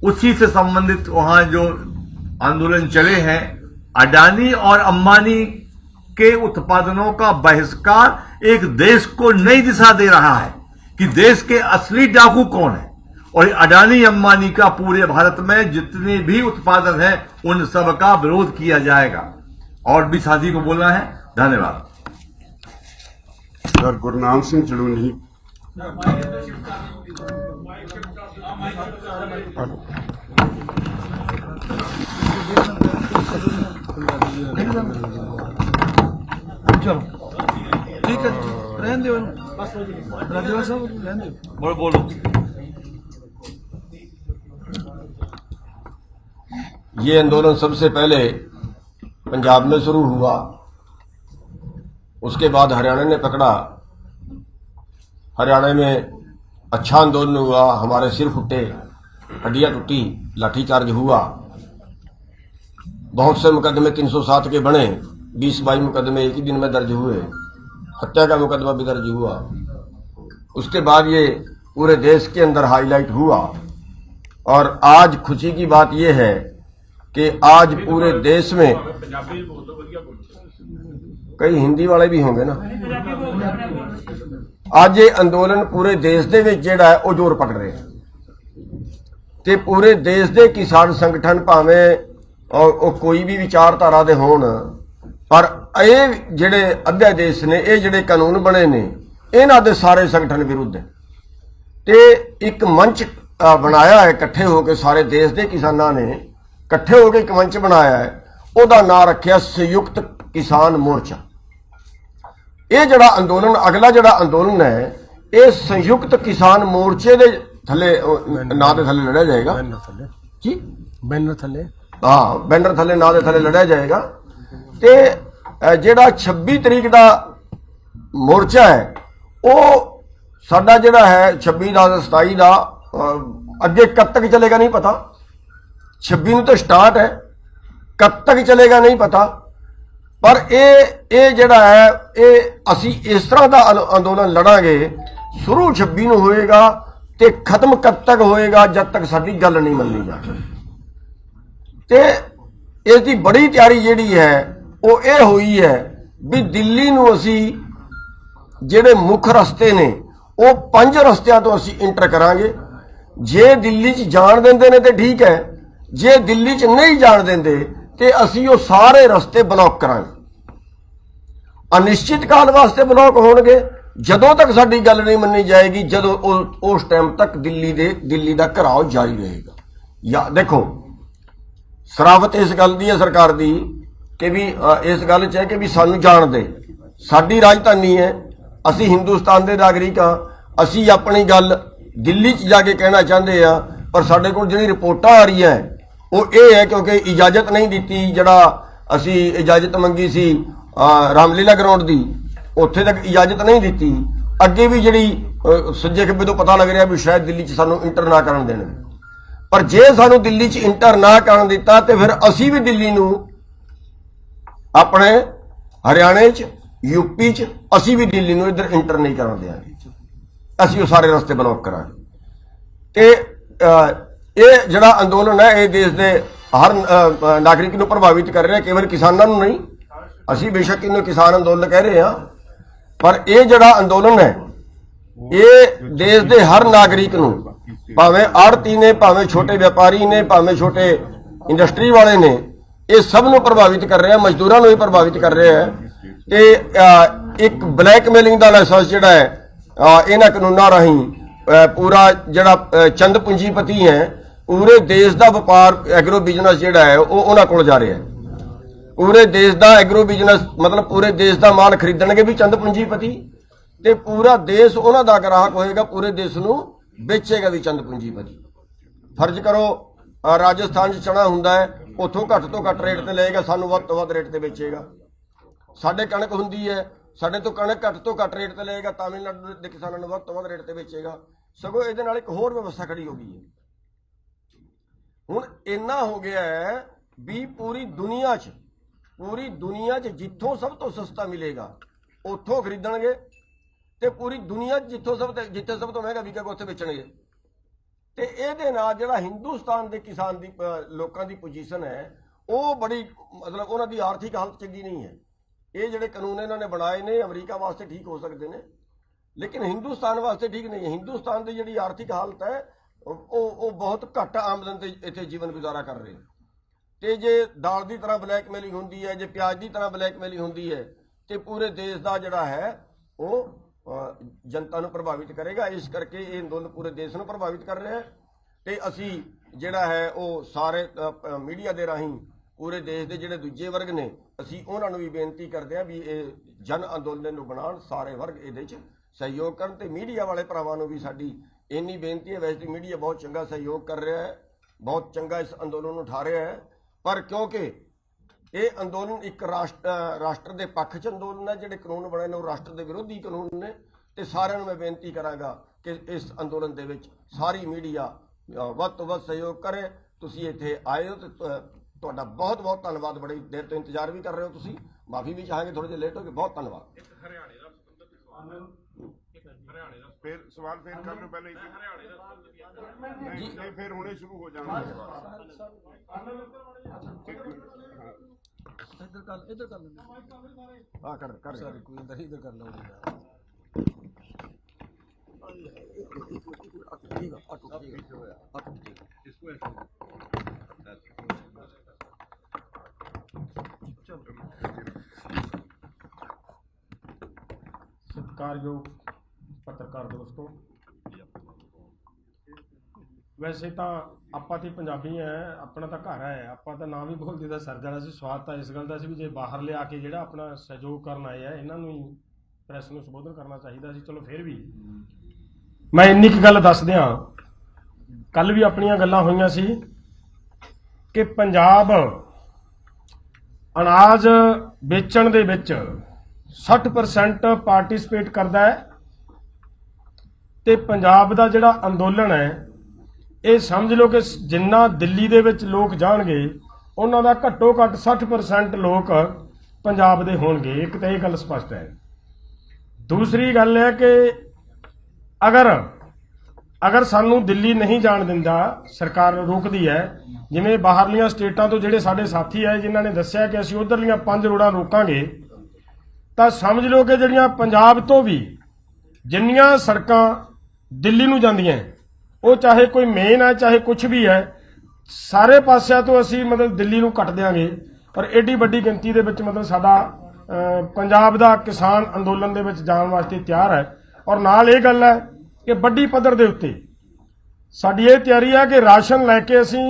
उसी से संबंधित वहां जो आंदोलन चले हैं, अडानी और अंबानी के उत्पादनों का बहिष्कार एक देश को नई दिशा दे रहा है कि देश के असली डाकू कौन है। और अडानी अंबानी का पूरे भारत में जितने भी उत्पादन है उन सब का विरोध किया जाएगा। और भी साथी को बोलना है। धन्यवाद। सर गुरनाम सिंह चड़ूनी। चलो ठीक है, रहने दो राजेश साहब, रहने दो। बोलो। ये आंदोलन सबसे पहले पंजाब में शुरू हुआ, उसके बाद हरियाणा ने पकड़ा। हरियाणा में अच्छा आंदोलन हुआ, हमारे सिर फुटे, हड्डियां टूटी, लाठीचार्ज हुआ। बहुत से मुकदमे 307 के बने, 20-22 मुकदमे एक ही दिन में दर्ज हुए, हत्या का मुकदमा भी दर्ज हुआ। उसके बाद ये पूरे देश के अंदर हाईलाइट हुआ। और आज खुशी की बात यह है कि आज पूरे देश में, कई हिंदी वाले भी होंगे ना, आज ये अंदोलन पूरे देश दे विच जिहड़ा है वो जोर पकड़ रहे हैं। ते पूरे देश दे किसान संगठन भावें और कोई भी विचारधारा दे होण, पर ये जिहड़े अध्यादेश ने, ये जिहड़े कानून बने ने, इन्हां दे सारे संगठन विरुद्ध है। ते एक मंच बनाया है, इकट्ठे होकर सारे देश के किसानां ने इकट्ठे होकर एक मंच बनाया है, ਉਹਦਾ नाम रखिया संयुक्त किसान मोर्चा। ये जड़ा अंदोलन, अगला जड़ा अंदोलन है, ये संयुक्त किसान मोर्चे दे थले नाम दे थले लड़िया जाएगा जी, बैनर थले, हाँ बैनर थले नाम दे थले लड़िया जाएगा। ते जड़ा 26 तरीक का मोर्चा है, वो साडा जड़ा है 26 का 27 का, अगे कब तक चलेगा नहीं पता। 26 तो स्टार्ट है, कब तक चलेगा नहीं पता। पर ये जड़ा है, ये असी इस तरह का अंदोलन लड़ांगे, शुरू 26 ਨੂੰ होएगा ते खत्म कब तक होएगा, जब तक साडी गल नहीं मननी जाती। ते इसकी बड़ी तैयारी जिहड़ी है वो ये हुई है भी दिल्ली नूं असी जिहड़े मुख रस्ते ने वो 5 रस्तियां तो असी इंटर करांगे। जे दिल्ली च जाण दिंदे ने ते ठीक है, जे दिल्ली च नहीं जाण दिंदे ते असी वो सारे रस्ते ब्लॉक करांगे। अनिश्चित काल वास्ते ब्लॉक होणगे, जदों तक साडी गल नहीं मन्नी जाएगी, जदों उस टाइम तक दिल्ली दा घराव जारी रहेगा। या देखो सरावत इस गल दी है सरकार दी कि भी इस गल च है कि भी सानू जाण दे, साडी राजधानी है, असी हिंदुस्तान दे नागरिक हाँ, असी अपनी गल दिल्ली च जाके कहना चाहते हैं। पर साडे कोल जिहड़ी रिपोर्टां आ रही है वो ये है, क्योंकि इजाजत नहीं दी, जड़ा असी इजाजत मंगी सी रामलीला ग्राउंड की, उत्थे तक इजाजत नहीं दी। अगे भी जिहड़ी सज्जे खब्बे तो पता लग रहा भी शायद दिल्ली च सानू इंटर ना करन देण। पर जे सानू दिल्ली च इंटर ना करन दिता तो फिर असी भी दिल्ली नू अपने हरियाणे च यूपी च ਅਸੀਂ ਵੀ ਦਿੱਲੀ ਨੂੰ ਇੱਧਰ ਇੰਟਰ ਨਹੀਂ ਕਰਨ ਦਿਆਂਗੇ, ਅਸੀਂ ਉਹ ਸਾਰੇ ਰਸਤੇ ਬਲੌਕ ਕਰਾਂਗੇ। ਤੇ ਇਹ ਜਿਹੜਾ ਅੰਦੋਲਨ ਹੈ ਇਹ ਦੇਸ਼ ਦੇ ਹਰ ਨਾਗਰਿਕ ਨੂੰ ਪ੍ਰਭਾਵਿਤ ਕਰ ਰਿਹਾ, ਕੇਵਲ ਕਿਸਾਨਾਂ ਨੂੰ ਨਹੀਂ। ਅਸੀਂ ਬੇਸ਼ੱਕ ਇਹਨੂੰ ਕਿਸਾਨ ਅੰਦੋਲਨ ਕਹਿ ਰਹੇ ਹਾਂ, ਪਰ ਇਹ ਜਿਹੜਾ ਅੰਦੋਲਨ ਹੈ ਇਹ ਦੇਸ਼ ਦੇ ਹਰ ਨਾਗਰਿਕ ਨੂੰ, ਭਾਵੇਂ ਆੜਤੀ ਨੇ, ਭਾਵੇਂ ਛੋਟੇ ਵਪਾਰੀ ਨੇ, ਭਾਵੇਂ ਛੋਟੇ ਇੰਡਸਟਰੀ ਵਾਲੇ ਨੇ, ਇਹ ਸਭ ਨੂੰ ਪ੍ਰਭਾਵਿਤ ਕਰ ਰਿਹਾ, ਮਜ਼ਦੂਰਾਂ ਨੂੰ ਵੀ ਪ੍ਰਭਾਵਿਤ ਕਰ ਰਿਹਾ ਹੈ। ਤੇ ਇੱਕ ਬਲੈਕਮੇਲਿੰਗ ਦਾ ਲਾਇਸੈਂਸ ਜਿਹੜਾ ਹੈ ਇਹਨਾਂ ਕਾਨੂੰਨਾਂ ਰਾਹੀਂ ਪੂਰਾ ਜਿਹੜਾ ਚੰਦ ਪੂੰਜੀਪਤੀ ਹੈ, ਪੂਰੇ ਦੇਸ਼ ਦਾ ਵਪਾਰ ਐਗਰੋ ਬਿਜ਼ਨਸ ਜਿਹੜਾ ਹੈ ਉਹ ਉਹਨਾਂ ਕੋਲ ਜਾ ਰਿਹਾ ਹੈ। ਪੂਰੇ ਦੇਸ਼ ਦਾ ਐਗਰੋ ਬਿਜ਼ਨਸ ਮਤਲਬ ਪੂਰੇ ਦੇਸ਼ ਦਾ ਮਾਲ ਖਰੀਦਣਗੇ ਵੀ ਚੰਦ ਪੂੰਜੀਪਤੀ, ਤੇ ਪੂਰਾ ਦੇਸ਼ ਉਹਨਾਂ ਦਾ ਗ੍ਰਾਹਕ ਹੋਏਗਾ, ਪੂਰੇ ਦੇਸ਼ ਨੂੰ ਵੇਚੇਗਾ ਵੀ ਚੰਦ ਪੂੰਜੀਪਤੀ। ਫਰਜ਼ ਕਰੋ ਰਾਜਸਥਾਨ 'ਚ ਚਣਾ ਹੁੰਦਾ ਹੈ, ਉੱਥੋਂ ਘੱਟ ਤੋਂ ਘੱਟ ਰੇਟ ਤੇ ਲਏਗਾ, ਸਾਨੂੰ ਵੱਧ ਤੋਂ ਵੱਧ ਰੇਟ ਤੇ ਵੇਚੇਗਾ। ਸਾਡੇ ਕਣਕ ਹੁੰਦੀ ਹੈ, ਸਾਡੇ ਤੋਂ ਕਣਕ ਘੱਟ ਤੋਂ ਘੱਟ ਰੇਟ ਤੇ ਲਏਗਾ, ਤਾਮਿਲਨਾਡੂ ਦੇ ਕਿਸਾਨਾਂ ਨੂੰ ਵੱਧ ਤੋਂ ਵੱਧ ਰੇਟ ਤੇ ਵੇਚੇਗਾ। ਸਗੋਂ ਇਹਦੇ ਨਾਲ ਇੱਕ ਹੋਰ ਵਿਵਸਥਾ ਖੜੀ ਹੋ ਗਈ ਹੈ। ਹੁਣ ਇੰਨਾ ਹੋ ਗਿਆ ਹੈ ਵੀ ਪੂਰੀ ਦੁਨੀਆ 'ਚ ਜਿੱਥੋਂ ਸਭ ਤੋਂ ਸਸਤਾ ਮਿਲੇਗਾ ਉੱਥੋਂ ਖਰੀਦਣਗੇ, ਤੇ ਪੂਰੀ ਦੁਨੀਆ 'ਚ ਜਿੱਥੇ ਸਭ ਤੋਂ ਮਹਿੰਗਾ ਵਿਕੇਗਾ ਉੱਥੇ ਵੇਚਣਗੇ। ਤੇ ਇਹਦੇ ਨਾਲ ਜਿਹੜਾ ਹਿੰਦੁਸਤਾਨ ਦੇ ਕਿਸਾਨ ਦੀ ਲੋਕਾਂ ਦੀ ਪੋਜੀਸ਼ਨ ਹੈ ਉਹ ਬੜੀ ਮਤਲਬ ਉਹਨਾਂ ਦੀ ਆਰਥਿਕ ਹਾਲਤ ਚੰਗੀ ਨਹੀਂ ਹੈ। ਇਹ ਜਿਹੜੇ ਕਾਨੂੰਨ ਇਹਨਾਂ ਨੇ ਬਣਾਏ ਨੇ ਅਮਰੀਕਾ ਵਾਸਤੇ ਠੀਕ ਹੋ ਸਕਦੇ ਨੇ, ਲੇਕਿਨ ਹਿੰਦੁਸਤਾਨ ਵਾਸਤੇ ਠੀਕ ਨਹੀਂ ਹੈ। ਹਿੰਦੁਸਤਾਨ ਦੀ ਜਿਹੜੀ ਆਰਥਿਕ ਹਾਲਤ ਹੈ ਉਹ ਬਹੁਤ ਘੱਟ ਆਮਦਨ ਤੇ ਇੱਥੇ ਜੀਵਨ ਗੁਜ਼ਾਰਾ ਕਰ ਰਹੇ। ਤੇ ਜੇ ਦਾਲ ਦੀ ਤਰ੍ਹਾਂ ਬਲੈਕਮੇਲਿੰਗ ਹੁੰਦੀ ਹੈ, ਜੇ ਪਿਆਜ਼ ਦੀ ਤਰ੍ਹਾਂ ਬਲੈਕਮੇਲਿੰਗ ਹੁੰਦੀ ਹੈ, ਤੇ ਪੂਰੇ ਦੇਸ਼ ਦਾ ਜਿਹੜਾ ਹੈ ਉਹ ਜਨਤਾ ਨੂੰ ਪ੍ਰਭਾਵਿਤ ਕਰੇਗਾ। ਇਸ ਕਰਕੇ ਇਹ ਅੰਦੋਲਨ ਪੂਰੇ ਦੇਸ਼ ਨੂੰ ਪ੍ਰਭਾਵਿਤ ਕਰ ਰਿਹਾ ਹੈ। ਤੇ ਅਸੀਂ ਜਿਹੜਾ ਹੈ ਉਹ ਸਾਰੇ ਮੀਡੀਆ ਦੇ ਰਾਹੀਂ ਪੂਰੇ ਦੇਸ਼ ਦੇ ਜਿਹੜੇ ਦੂਜੇ ਵਰਗ ਨੇ, ਅਸੀਂ ਉਹਨਾਂ ਨੂੰ ਵੀ ਬੇਨਤੀ ਕਰਦੇ ਹਾਂ ਵੀ ਇਹ ਜਨ ਅੰਦੋਲਨ ਨੂੰ ਬਣਾਉਣ, ਸਾਰੇ ਵਰਗ ਇਹਦੇ 'ਚ ਸਹਿਯੋਗ ਕਰਨ। ਤੇ ਮੀਡੀਆ ਵਾਲੇ ਭਰਾਵਾਂ ਨੂੰ ਵੀ ਸਾਡੀ ਇੰਨੀ ਬੇਨਤੀ ਹੈ, ਵੈਸੇ ਮੀਡੀਆ ਬਹੁਤ ਚੰਗਾ ਸਹਿਯੋਗ ਕਰ ਰਿਹਾ ਹੈ, ਬਹੁਤ ਚੰਗਾ ਇਸ ਅੰਦੋਲਨ ਨੂੰ ਉਠਾ ਰਿਹਾ ਹੈ, ਪਰ ਕਿਉਂਕਿ ਇਹ ਅੰਦੋਲਨ ਇੱਕ ਰਾਸ਼ਟਰ ਦੇ ਪੱਖ 'ਚ ਅੰਦੋਲਨ ਹੈ, ਜਿਹੜੇ ਕਾਨੂੰਨ ਬਣੇ ਨੇ ਉਹ ਰਾਸ਼ਟਰ ਦੇ ਵਿਰੋਧੀ ਕਾਨੂੰਨ ਨੇ। ਤੇ ਸਾਰਿਆਂ ਨੂੰ ਮੈਂ ਬੇਨਤੀ ਕਰਾਂਗਾ ਕਿ ਇਸ ਅੰਦੋਲਨ ਦੇ ਵਿੱਚ ਸਾਰੀ ਮੀਡੀਆ ਵੱਧ ਤੋਂ ਵੱਧ ਸਹਿਯੋਗ ਕਰੇ। ਤੁਸੀਂ ਇੱਥੇ ਆਏ ਹੋ ਤੇ ਤੁਹਾਡਾ ਬਹੁਤ ਬਹੁਤ ਧੰਨਵਾਦ। ਬੜੀ ਦੇਰ ਤੋਂ ਇੰਤਜ਼ਾਰ ਵੀ ਕਰ ਰਹੇ ਹੋ ਤੁਸੀਂ, ਮਾਫੀ ਵੀ ਚਾਹਾਂਗੇ ਥੋੜੇ ਜਿਹੇ ਲੇਟ ਹੋ ਗਏ, ਬਹੁਤ ਧੰਨਵਾਦ। ਫਿਰ ਸਵਾਲ ਫੇਰ ਕਰ ਲਓ ਪਹਿਲੇ ਨਹੀਂ ਫਿਰ ਹੁਣੇ ਸ਼ੁਰੂ ਹੋ ਜਾਣਾ। ਇੱਧਰ ਕਰ ਲੈਂਦੇ ਹਾਂ ਕਰ ਸਾਰੇ ਕੋਈ ਇੱਧਰ ਕਰ ਲਓ। ਠੀਕ ਸਤਿਕਾਰਯੋਗ ਪੱਤਰਕਾਰ ਦੋਸਤੋ, ਵੈਸੇ ਤਾਂ ਆਪਾਂ ਤੇ ਪੰਜਾਬੀ ਹੈ, ਆਪਣਾ ਤਾਂ ਘਰ ਹੈ, ਆਪਾਂ ਤਾਂ ਨਾ ਵੀ ਬੋਲਦੇ ਤਾਂ ਸਰ ਜਾਣਾ ਸੀ। ਸਵਾਦ ਤਾਂ ਇਸ ਗੱਲ ਦਾ ਸੀ ਵੀ ਜੇ ਬਾਹਰ ਲਿਆ ਕੇ ਜਿਹੜਾ ਆਪਣਾ ਸਹਿਯੋਗ ਕਰਨ ਆਏ ਆ ਇਹਨਾਂ ਨੂੰ ਹੀ ਪ੍ਰੈਸ ਨੂੰ ਸੰਬੋਧਨ ਕਰਨਾ ਚਾਹੀਦਾ ਸੀ। ਚਲੋ ਫਿਰ ਵੀ ਮੈਂ ਇੰਨੀ ਕੁ ਗੱਲ ਦੱਸ ਦਿਆਂ, ਕੱਲ ਵੀ ਆਪਣੀਆਂ ਗੱਲਾਂ ਹੋਈਆਂ ਸੀ ਕਿ ਪੰਜਾਬ ਅਨਾਜ ਵੇਚਣ ਦੇ ਵਿੱਚ 60% ਪਾਰਟਿਸਿਪੇਟ ਕਰਦਾ ਹੈ, ਤੇ ਪੰਜਾਬ ਦਾ ਜਿਹੜਾ ਅੰਦੋਲਨ ਹੈ ਇਹ ਸਮਝ ਲਓ ਕਿ ਜਿੰਨਾ ਦਿੱਲੀ ਦੇ ਵਿੱਚ ਲੋਕ ਜਾਣਗੇ ਉਹਨਾਂ ਦਾ ਘੱਟੋ ਘੱਟ 60% ਲੋਕ ਪੰਜਾਬ ਦੇ ਹੋਣਗੇ। ਇੱਕ ਤਾਂ ਇਹ ਗੱਲ ਸਪਸ਼ਟ ਹੈ। ਦੂਸਰੀ ਗੱਲ ਹੈ ਕਿ ਅਗਰ ਸਾਨੂੰ ਦਿੱਲੀ ਨਹੀਂ ਜਾਣ ਦਿੰਦਾ, ਸਰਕਾਰ ਰੋਕਦੀ ਹੈ, ਜਿਵੇਂ ਬਾਹਰਲੀਆਂ ਸਟੇਟਾਂ ਤੋਂ ਜਿਹੜੇ ਸਾਡੇ ਸਾਥੀ ਆਏ ਜਿਨ੍ਹਾਂ ਨੇ ਦੱਸਿਆ ਕਿ ਅਸੀਂ ਉਧਰਲੀਆਂ 5 ਰੋਡਾਂ ਰੋਕਾਂਗੇ, ਤਾਂ ਸਮਝ ਲਓ ਕਿ ਜਿਹੜੀਆਂ ਪੰਜਾਬ ਤੋਂ ਵੀ ਜਿੰਨੀਆਂ ਸੜਕਾਂ ਦਿੱਲੀ ਨੂੰ ਜਾਂਦੀਆਂ, ਉਹ ਚਾਹੇ ਕੋਈ ਮੇਨ ਹੈ ਚਾਹੇ ਕੁਝ ਵੀ ਹੈ, ਸਾਰੇ ਪਾਸਿਆਂ ਤੋਂ ਅਸੀਂ ਮਤਲਬ ਦਿੱਲੀ ਨੂੰ ਕੱਟ ਦਿਆਂਗੇ। ਪਰ ਐਡੀ ਵੱਡੀ ਗਿਣਤੀ ਦੇ ਵਿੱਚ ਮਤਲਬ ਸਾਡਾ ਪੰਜਾਬ ਦਾ ਕਿਸਾਨ ਅੰਦੋਲਨ ਦੇ ਵਿੱਚ ਜਾਣ ਵਾਸਤੇ ਤਿਆਰ ਹੈ। ਔਰ ਨਾਲ ਇਹ ਗੱਲ ਹੈ ਕਿ ਵੱਡੀ ਪੱਧਰ ਦੇ ਉੱਤੇ ਸਾਡੀ ਇਹ ਤਿਆਰੀ ਹੈ ਕਿ ਰਾਸ਼ਨ ਲੈ ਕੇ ਅਸੀਂ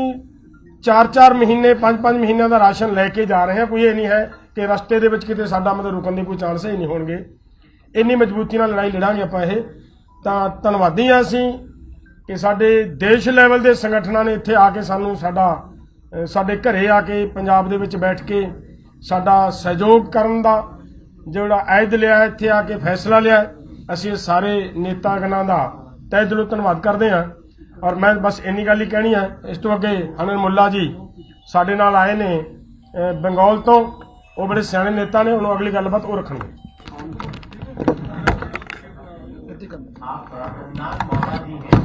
4-4 ਮਹੀਨੇ 5-5 ਮਹੀਨਿਆਂ ਦਾ ਰਾਸ਼ਨ ਲੈ ਕੇ ਜਾ ਰਹੇ ਹਾਂ। ਕੋਈ ਇਹ ਨਹੀਂ ਹੈ ਕਿ ਰਸਤੇ ਦੇ ਵਿੱਚ ਕਿਤੇ ਸਾਡਾ ਮਤਲਬ ਰੁਕਣ ਦੇ ਕੋਈ ਚਾਂਸ ਹੀ ਨਹੀਂ ਹੋਣਗੇ। ਇੰਨੀ ਮਜ਼ਬੂਤੀ ਨਾਲ ਲੜਾਈ ਲੜਾਂਗੇ ਆਪਾਂ। ਇਹ ਤਾਂ ਧੰਨਵਾਦੀ ਹਾਂ ਅਸੀਂ ਕਿ ਸਾਡੇ ਦੇਸ਼ ਲੈਵਲ ਦੇ ਸੰਗਠਨਾਂ ਨੇ ਇੱਥੇ ਆ ਕੇ ਸਾਨੂੰ ਸਾਡੇ ਘਰੇ ਆ ਕੇ ਪੰਜਾਬ ਦੇ ਵਿੱਚ ਬੈਠ ਕੇ ਸਾਡਾ ਸਹਿਯੋਗ ਕਰਨ ਦਾ ਜਿਹੜਾ ਅਹਿਦ ਲਿਆ, ਇੱਥੇ ਆ ਕੇ ਫੈਸਲਾ ਲਿਆ। ਅਸੀਂ ਸਾਰੇ ਨੇਤਾਗਣਾਂ ਦਾ ਤਹਿ ਦਿਲੋਂ ਧੰਨਵਾਦ ਕਰਦੇ ਹਾਂ। ਔਰ ਮੈਂ ਬਸ ਇੰਨੀ ਗੱਲ ਹੀ ਕਹਿਣੀ ਹੈ। ਇਸ ਤੋਂ ਅੱਗੇ ਹਨਨ ਮੁੱਲਾ ਜੀ ਸਾਡੇ ਨਾਲ ਆਏ ਨੇ ਬੰਗਾਲ ਤੋਂ, ਉਹ ਬੜੇ ਸਿਆਣੇ ਨੇਤਾ ਨੇ, ਉਹਨੂੰ ਅਗਲੀ ਗੱਲਬਾਤ ਉਹ ਰੱਖਣਗੇ। आप रघुनाथ मौर्य जी हैं,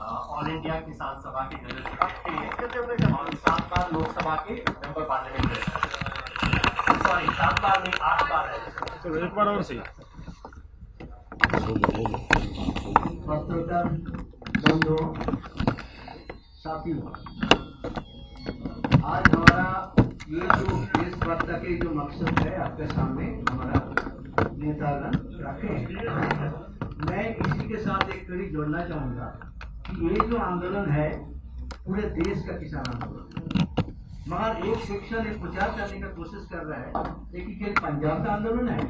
ऑल इंडिया किसान सभा के जनरल सेक्रेटरी थे और 7 बार लोकसभा के मेंबर पार्लियामेंट रहे। सॉरी 7 बार नहीं 8 बार रहे। तो एक बार और सही। पत्रकार बंधुओं, साथियों, आज हमारा ये जो इस वार्ता के जो मकसद है आपके सामने हमारा नेतागण रखे हैं। मैं इसी के साथ एक कड़ी जोड़ना चाहूंगा कि ये जो आंदोलन है पूरे देश का किसान आंदोलन है, मगर एक सेक्शन एक प्रचार करने का कोशिश कर रहा है कि केवल पंजाब का आंदोलन है।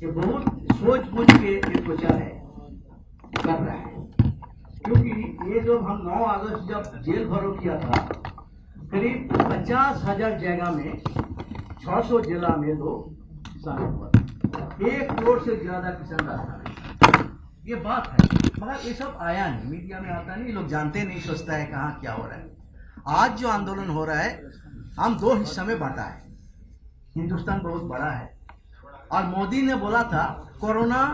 ये बहुत सोच बूझ के ये प्रचार है कर रहा है, क्योंकि ये जो हम 9 अगस्त जब जेल भरो किया था, करीब 50,000 जगह में 600 जिला में लोग किसान हुआ, 1 करोड़ से ज्यादा किसान रास्ता में। ये बात है, मगर ये सब आया नहीं, मीडिया में आता नहीं, लोग जानते नहीं, सोचता है कहाँ क्या हो रहा है। आज जो आंदोलन हो रहा है हम 2 हिस्से में बांटा है। हिंदुस्तान बहुत बड़ा है और मोदी ने बोला था कोरोना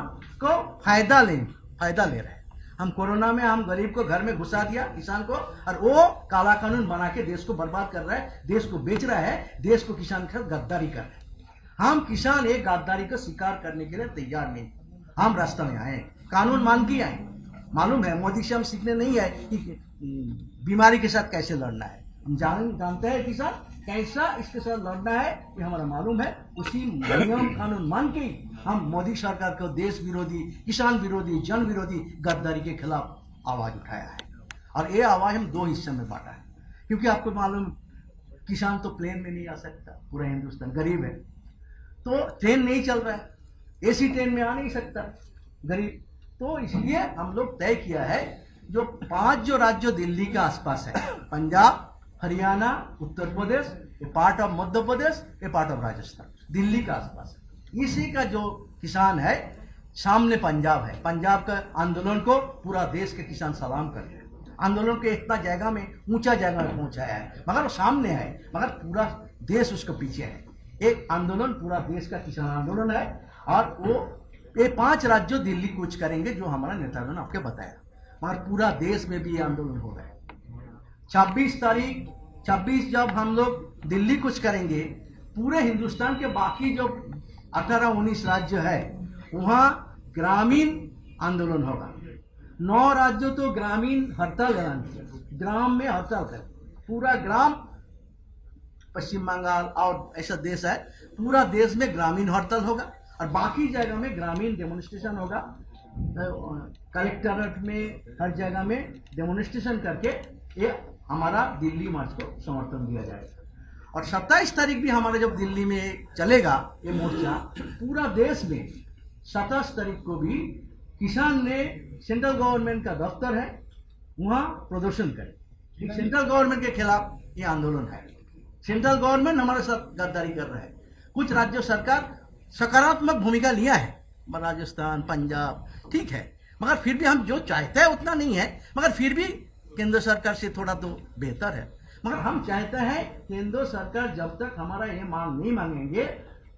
को फायदा ले रहे हैं। हम कोरोना में हम गरीब को घर में घुसा दिया, किसान को, और वो काला कानून बना के देश को बर्बाद कर रहा है, देश को बेच रहा है, देश को किसान के साथ गद्दारी कर रहा है। हम किसान एक गद्दारी को स्वीकार करने के लिए तैयार नहीं। हम रास्ते में आए, कानून मान के आए। मालूम है मोदी से हम सीखने नहीं आए कि बीमारी के साथ कैसे लड़ना है। हम जानते हैं किसान कैसा इसके साथ लड़ना है, ये हमारा मालूम है। उसी नियम कानून मान के हम मोदी सरकार को देश विरोधी, किसान विरोधी, जन विरोधी गद्दारी के खिलाफ आवाज उठाया है। और ये आवाज हम 2 हिस्से में बांटा है, क्योंकि आपको मालूम किसान तो प्लेन में नहीं आ सकता, पूरा हिंदुस्तान गरीब है, तो ट्रेन नहीं चल रहा है, एसी ट्रेन में आ नहीं सकता गरीब, तो इसलिए हम लोग तय किया है जो 5 जो राज्य दिल्ली के आसपास है, पंजाब, हरियाणा, उत्तर प्रदेश, ये पार्ट ऑफ मध्य प्रदेश, ये पार्ट ऑफ राजस्थान, दिल्ली के आसपास, इसी का जो किसान है, सामने पंजाब है। पंजाब का आंदोलन को पूरा देश के किसान सलाम कर रहे हैं। आंदोलन के इतना जगह में, ऊंचा जगह में पहुंचाया है, मगर वो सामने है, मगर पूरा देश उसके पीछे है। एक आंदोलन पूरा देश का किसान आंदोलन है, और वो ये 5 राज्यों दिल्ली कूच करेंगे, जो हमारा नेतागण आपके बताया, मगर पूरा देश में भी ये आंदोलन हो रहा है। 26 जब हम लोग दिल्ली कुछ करेंगे, पूरे हिंदुस्तान के बाकी जो 18-19 राज्य है वहाँ ग्रामीण आंदोलन होगा। 9 राज्यों तो ग्रामीण हड़ताल कराएंगे, ग्राम में हड़ताल करें, पूरा ग्राम, पश्चिम बंगाल और ऐसा देश है, पूरा देश में ग्रामीण हड़ताल होगा, और बाकी जगह में ग्रामीण डेमोन्स्ट्रेशन होगा। कलेक्टरेट में हर जगह में डेमोन्स्ट्रेशन करके ये हमारा दिल्ली मार्च को समर्थन दिया जाएगा। और 27 तारीख भी हमारा जब दिल्ली में चलेगा ये मोर्चा, पूरा देश में 27 तारीख को भी किसान ने सेंट्रल गवर्नमेंट का दफ्तर है वहाँ प्रदर्शन करे। सेंट्रल गवर्नमेंट के खिलाफ ये आंदोलन है। सेंट्रल गवर्नमेंट हमारे साथ गद्दारी कर रहा है। कुछ राज्य सरकार सकारात्मक भूमिका लिया है, राजस्थान, पंजाब, ठीक है, मगर फिर भी हम जो चाहते हैं उतना नहीं है, मगर फिर भी केंद्र सरकार से थोड़ा तो बेहतर है। मगर हम चाहते हैं केंद्र सरकार जब तक हमारा ये मांग नहीं मांगेंगे,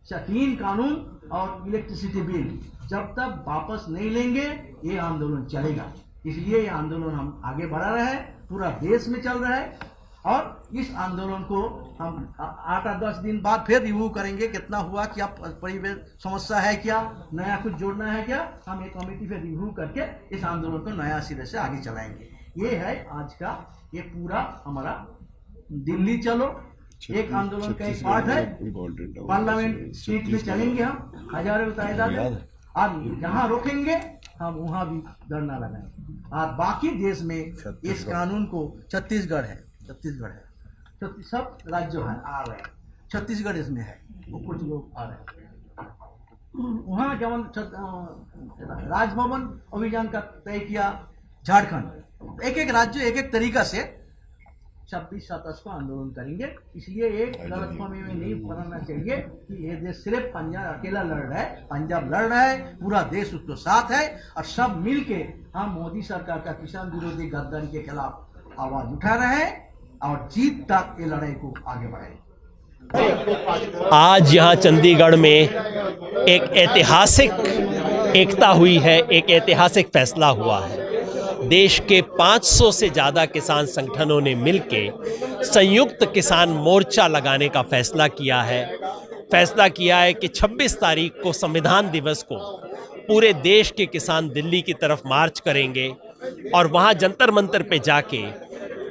3 कानून और इलेक्ट्रिसिटी बिल जब तक वापस नहीं लेंगे, ये आंदोलन चलेगा। इसलिए ये आंदोलन हम आगे बढ़ा रहे हैं, पूरा देश में चल रहा है, और इस आंदोलन को हम 8-10 दिन बाद फिर रिव्यू करेंगे, कितना हुआ, क्या परिवेश समस्या है, क्या नया कुछ जोड़ना है, क्या हम एक कमेटी पे रिव्यू करके इस आंदोलन को नया सिरे से आगे चलाएंगे। ये है आज का ये पूरा हमारा दिल्ली चलो एक आंदोलन का एक पार्ट है। पार्लियामेंट स्ट्रीट में चलेंगे, हम हजारों तादाद में, और जहाँ रोकेंगे हम वहाँ भी धरना लगाएंगे। और बाकी देश में इस कानून को छत्तीसगढ़ है, सब राज्य है आ रहे हैं, छत्तीसगढ़ इसमें है, वो कुछ लोग आ रहे हैं। वहाँ जब राजभवन अभियान का तय किया झारखंड, एक राज्य एक तरीका से 26-27 को आंदोलन करेंगे। इसलिए एक गलतफहमी में नहीं पड़ना चाहिए कि ये देश सिर्फ पंजाब अकेला लड़ रहा है, पंजाब लड़ रहा है, पूरा देश उसके साथ है, और सब मिलके हम मोदी सरकार का किसान विरोधी गद्दारी के खिलाफ आवाज उठा रहे हैं, और जीत तक ये लड़ाई को आगे बढ़ाएंगे। आज यहाँ चंडीगढ़ में एक ऐतिहासिक एकता हुई है, एक ऐतिहासिक फैसला हुआ है। देश के 500 से ज़्यादा किसान संगठनों ने मिलकर संयुक्त किसान मोर्चा लगाने का फैसला किया है। फैसला किया है कि 26 तारीख को संविधान दिवस को पूरे देश के किसान दिल्ली की तरफ मार्च करेंगे और वहाँ जंतर मंतर पे जाके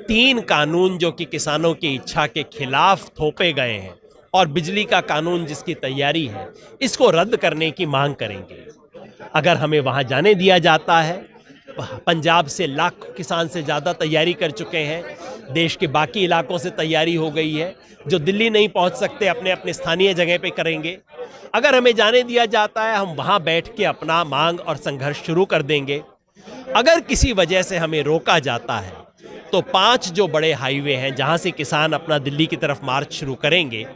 3 कानून जो कि किसानों की इच्छा के खिलाफ थोपे गए हैं और बिजली का कानून जिसकी तैयारी है, इसको रद्द करने की मांग करेंगे। अगर हमें वहाँ जाने दिया जाता है, पंजाब से लाख किसान से ज़्यादा तैयारी कर चुके हैं, देश के बाकी इलाकों से तैयारी हो गई है, जो दिल्ली नहीं पहुँच सकते अपने अपने स्थानीय जगह पे करेंगे। अगर हमें जाने दिया जाता है, हम वहाँ बैठ के अपना मांग और संघर्ष शुरू कर देंगे। अगर किसी वजह से हमें रोका जाता है तो 5 जो बड़े हाईवे हैं जहाँ से किसान अपना दिल्ली की तरफ मार्च शुरू करेंगे,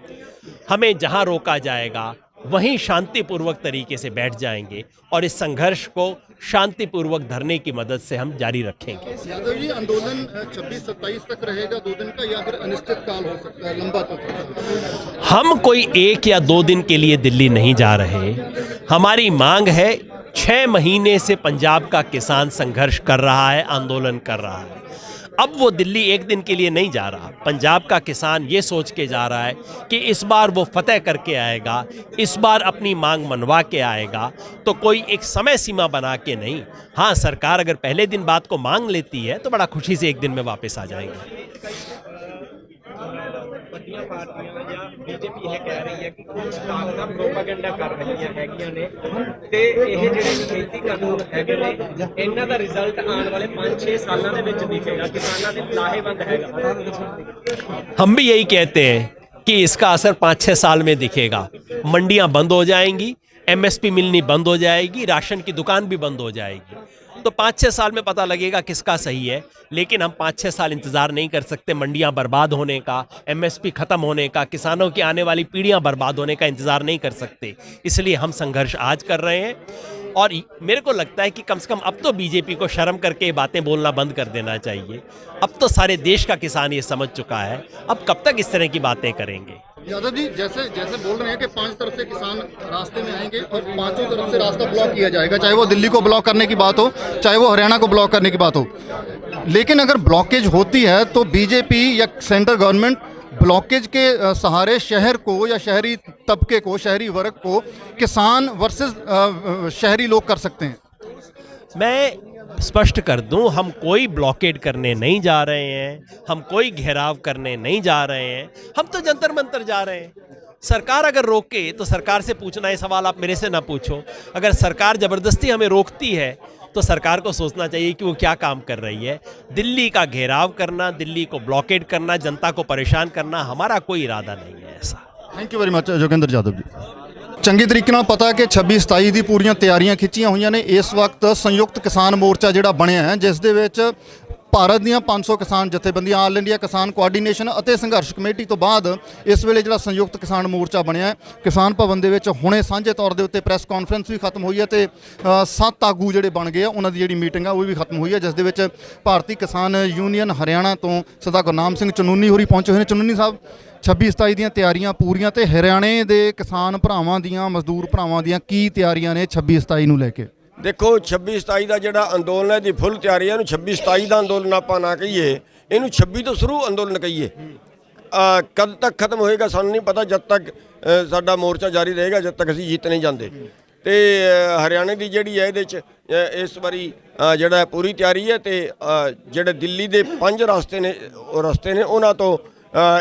हमें जहाँ रोका जाएगा वहीं शांतिपूर्वक तरीके से बैठ जाएंगे और इस संघर्ष को शांतिपूर्वक धरने की मदद से हम जारी रखेंगे। यादव जी, आंदोलन 26-27 तक रहेगा, 2 दिन का, या फिर अनिश्चित काल हो सकता है, लंबा तक? हम कोई 1 या 2 दिन के लिए दिल्ली नहीं जा रहे। हमारी मांग है, 6 महीने से पंजाब का किसान संघर्ष कर रहा है, आंदोलन कर रहा है। अब वो दिल्ली 1 दिन के लिए नहीं जा रहा। पंजाब का किसान ये सोच के जा रहा है कि इस बार वो फतेह करके आएगा, इस बार अपनी मांग मनवा के आएगा, तो कोई एक समय सीमा बना के नहीं। हाँ, सरकार अगर पहले दिन बात को मांग लेती है तो बड़ा खुशी से 1 दिन में वापस आ जाएंगे। बीजेपी कह रही है कि कुछ ताकत प्रोपेगेंडा कर रही हैगियां ने ते ਇਹ ਜਿਹੜੇ ਖੇਤੀ ਕਾਨੂੰਨ ਹੈਗੇ ਨੇ ਇਹਨਾਂ ਦਾ ਰਿਜ਼ਲਟ ਆਉਣ ਵਾਲੇ 5-6 ਸਾਲਾਂ ਦੇ ਵਿੱਚ ਦਿਖੇਗਾ, ਕਿਸਾਨਾਂ ਦੇ ਲਾਹੇਵੰਦ ਹੈਗਾ। हम भी यही कहते हैं कि इसका असर 5-6 साल में दिखेगा। मंडियां बंद हो जाएंगी, एमएसपी मिलनी बंद हो जाएगी, राशन की दुकान भी बंद हो जाएगी। तो 5-6 साल में पता लगेगा किसका सही है, लेकिन हम 5-6 साल इंतज़ार नहीं कर सकते। मंडियां बर्बाद होने का, एमएसपी ख़त्म होने का, किसानों की आने वाली पीढ़ियां बर्बाद होने का इंतज़ार नहीं कर सकते। इसलिए हम संघर्ष आज कर रहे हैं और मेरे को लगता है कि कम से कम अब तो बीजेपी को शर्म करके ये बातें बोलना बंद कर देना चाहिए। अब तो सारे देश का किसान ये समझ चुका है, अब कब तक इस तरह की बातें करेंगे। यादव जी, जैसे जैसे बोल रहे हैं कि 5 तरफ से किसान रास्ते में आएंगे और 5 तरफ से रास्ता ब्लॉक किया जाएगा, चाहे वो दिल्ली को ब्लॉक करने की बात हो, चाहे वो हरियाणा को ब्लॉक करने की बात हो। लेकिन अगर ब्लॉकेज होती है तो बीजेपी या सेंट्रल गवर्नमेंट ब्लॉकेज के सहारे शहर को या शहरी तबके को, शहरी वर्ग को, किसान वर्सेस शहरी लोग कर सकते हैं। मैं स्पष्ट कर दूं, हम कोई ब्लॉकेड करने नहीं जा रहे हैं, हम कोई घेराव करने नहीं जा रहे हैं, हम तो जंतर मंतर जा रहे हैं। सरकार अगर रोके तो सरकार से पूछना, ये सवाल आप मेरे से ना पूछो। अगर सरकार ज़बरदस्ती हमें रोकती है तो सरकार को सोचना चाहिए कि वो क्या काम कर रही है। दिल्ली का घेराव करना, दिल्ली को ब्लॉकेड करना, जनता को परेशान करना हमारा कोई इरादा नहीं है ऐसा। Thank you very much Joginder Yadav ji. ਚੰਗੀ ਤਰੀਕੇ ਨਾਲ ਪਤਾ ਕਿ 26-27 ਦੀ ਪੂਰੀਆਂ ਤਿਆਰੀਆਂ ਖਿੱਚੀਆਂ ਹੋਈਆਂ ਨੇ। ਇਸ ਵਕਤ ਸੰਯੁਕਤ ਕਿਸਾਨ ਮੋਰਚਾ ਜਿਹੜਾ ਬਣਿਆ ਹੈ, ਜਿਸ ਦੇ ਵਿੱਚ ਭਾਰਤ ਦੀਆਂ 500 ਕਿਸਾਨ ਜਥੇਬੰਦੀਆਂ, ਆਲ ਇੰਡੀਆ ਕਿਸਾਨ ਕੋਆਰਡੀਨੇਸ਼ਨ ਅਤੇ ਸੰਘਰਸ਼ ਕਮੇਟੀ ਤੋਂ ਬਾਅਦ ਇਸ ਵੇਲੇ ਜਿਹੜਾ ਸੰਯੁਕਤ ਕਿਸਾਨ ਮੋਰਚਾ ਬਣਿਆ ਹੈ, ਕਿਸਾਨ ਭਵਨ ਦੇ ਵਿੱਚ ਹੁਣੇ ਸਾਂਝੇ ਤੌਰ ਦੇ ਉੱਤੇ ਪ੍ਰੈਸ ਕਾਨਫਰੰਸ ਵੀ ਖਤਮ ਹੋਈ ਹੈ ਤੇ 7 ਆਗੂ ਜਿਹੜੇ ਬਣ ਗਏ ਆ, ਉਹਨਾਂ ਦੀ ਜਿਹੜੀ ਮੀਟਿੰਗ ਆ ਉਹ ਵੀ ਖਤਮ ਹੋਈ ਹੈ, ਜਿਸ ਦੇ ਵਿੱਚ ਭਾਰਤੀ ਕਿਸਾਨ ਯੂਨੀਅਨ ਹਰਿਆਣਾ ਤੋਂ ਸਰਦਾਰ ਗੁਰਨਾਮ ਸਿੰਘ ਚਨੂਨੀ ਹੋਰੀ ਪਹੁੰਚੇ ਹੋਏ ਨੇ। ਚਨੂਨੀ ਸਾਹਿਬ, 26-27 ਦੀਆਂ ਤਿਆਰੀਆਂ ਪੂਰੀਆਂ ਤੇ ਹਰਿਆਣੇ ਦੇ ਕਿਸਾਨ ਭਰਾਵਾਂ ਦੀਆਂ, ਮਜ਼ਦੂਰ ਭਰਾਵਾਂ ਦੀਆਂ ਕੀ ਤਿਆਰੀਆਂ ਨੇ 26-27 ਨੂੰ ਲੈ ਕੇ? ਦੇਖੋ 26-27 ਦਾ ਜਿਹੜਾ ਅੰਦੋਲਨ ਹੈ ਦੀ ਫੁੱਲ ਤਿਆਰੀ ਹੈ। ਇਹਨੂੰ 26-27 ਦਾ ਅੰਦੋਲਨ ਆਪਾਂ ਨਾ ਕਹੀਏ, ਇਹਨੂੰ 26 ਤੋਂ ਸ਼ੁਰੂ ਅੰਦੋਲਨ ਕਹੀਏ। ਕਦ ਤੱਕ ਖਤਮ ਹੋਏਗਾ ਸਾਨੂੰ ਨਹੀਂ ਪਤਾ, ਜਦ ਤੱਕ ਸਾਡਾ ਮੋਰਚਾ ਜਾਰੀ ਰਹੇਗਾ, ਜਦ ਤੱਕ ਅਸੀਂ ਜਿੱਤ ਨਹੀਂ ਜਾਂਦੇ। ਤੇ ਹਰਿਆਣੇ ਦੀ ਜਿਹੜੀ ਹੈ ਇਹਦੇ 'ਚ ਇਸ ਵਾਰੀ ਜਿਹੜਾ ਪੂਰੀ ਤਿਆਰੀ ਹੈ ਤੇ ਜਿਹੜੇ ਦਿੱਲੀ ਦੇ 5 ਰਸਤੇ ਨੇ ਉਹਨਾਂ ਤੋਂ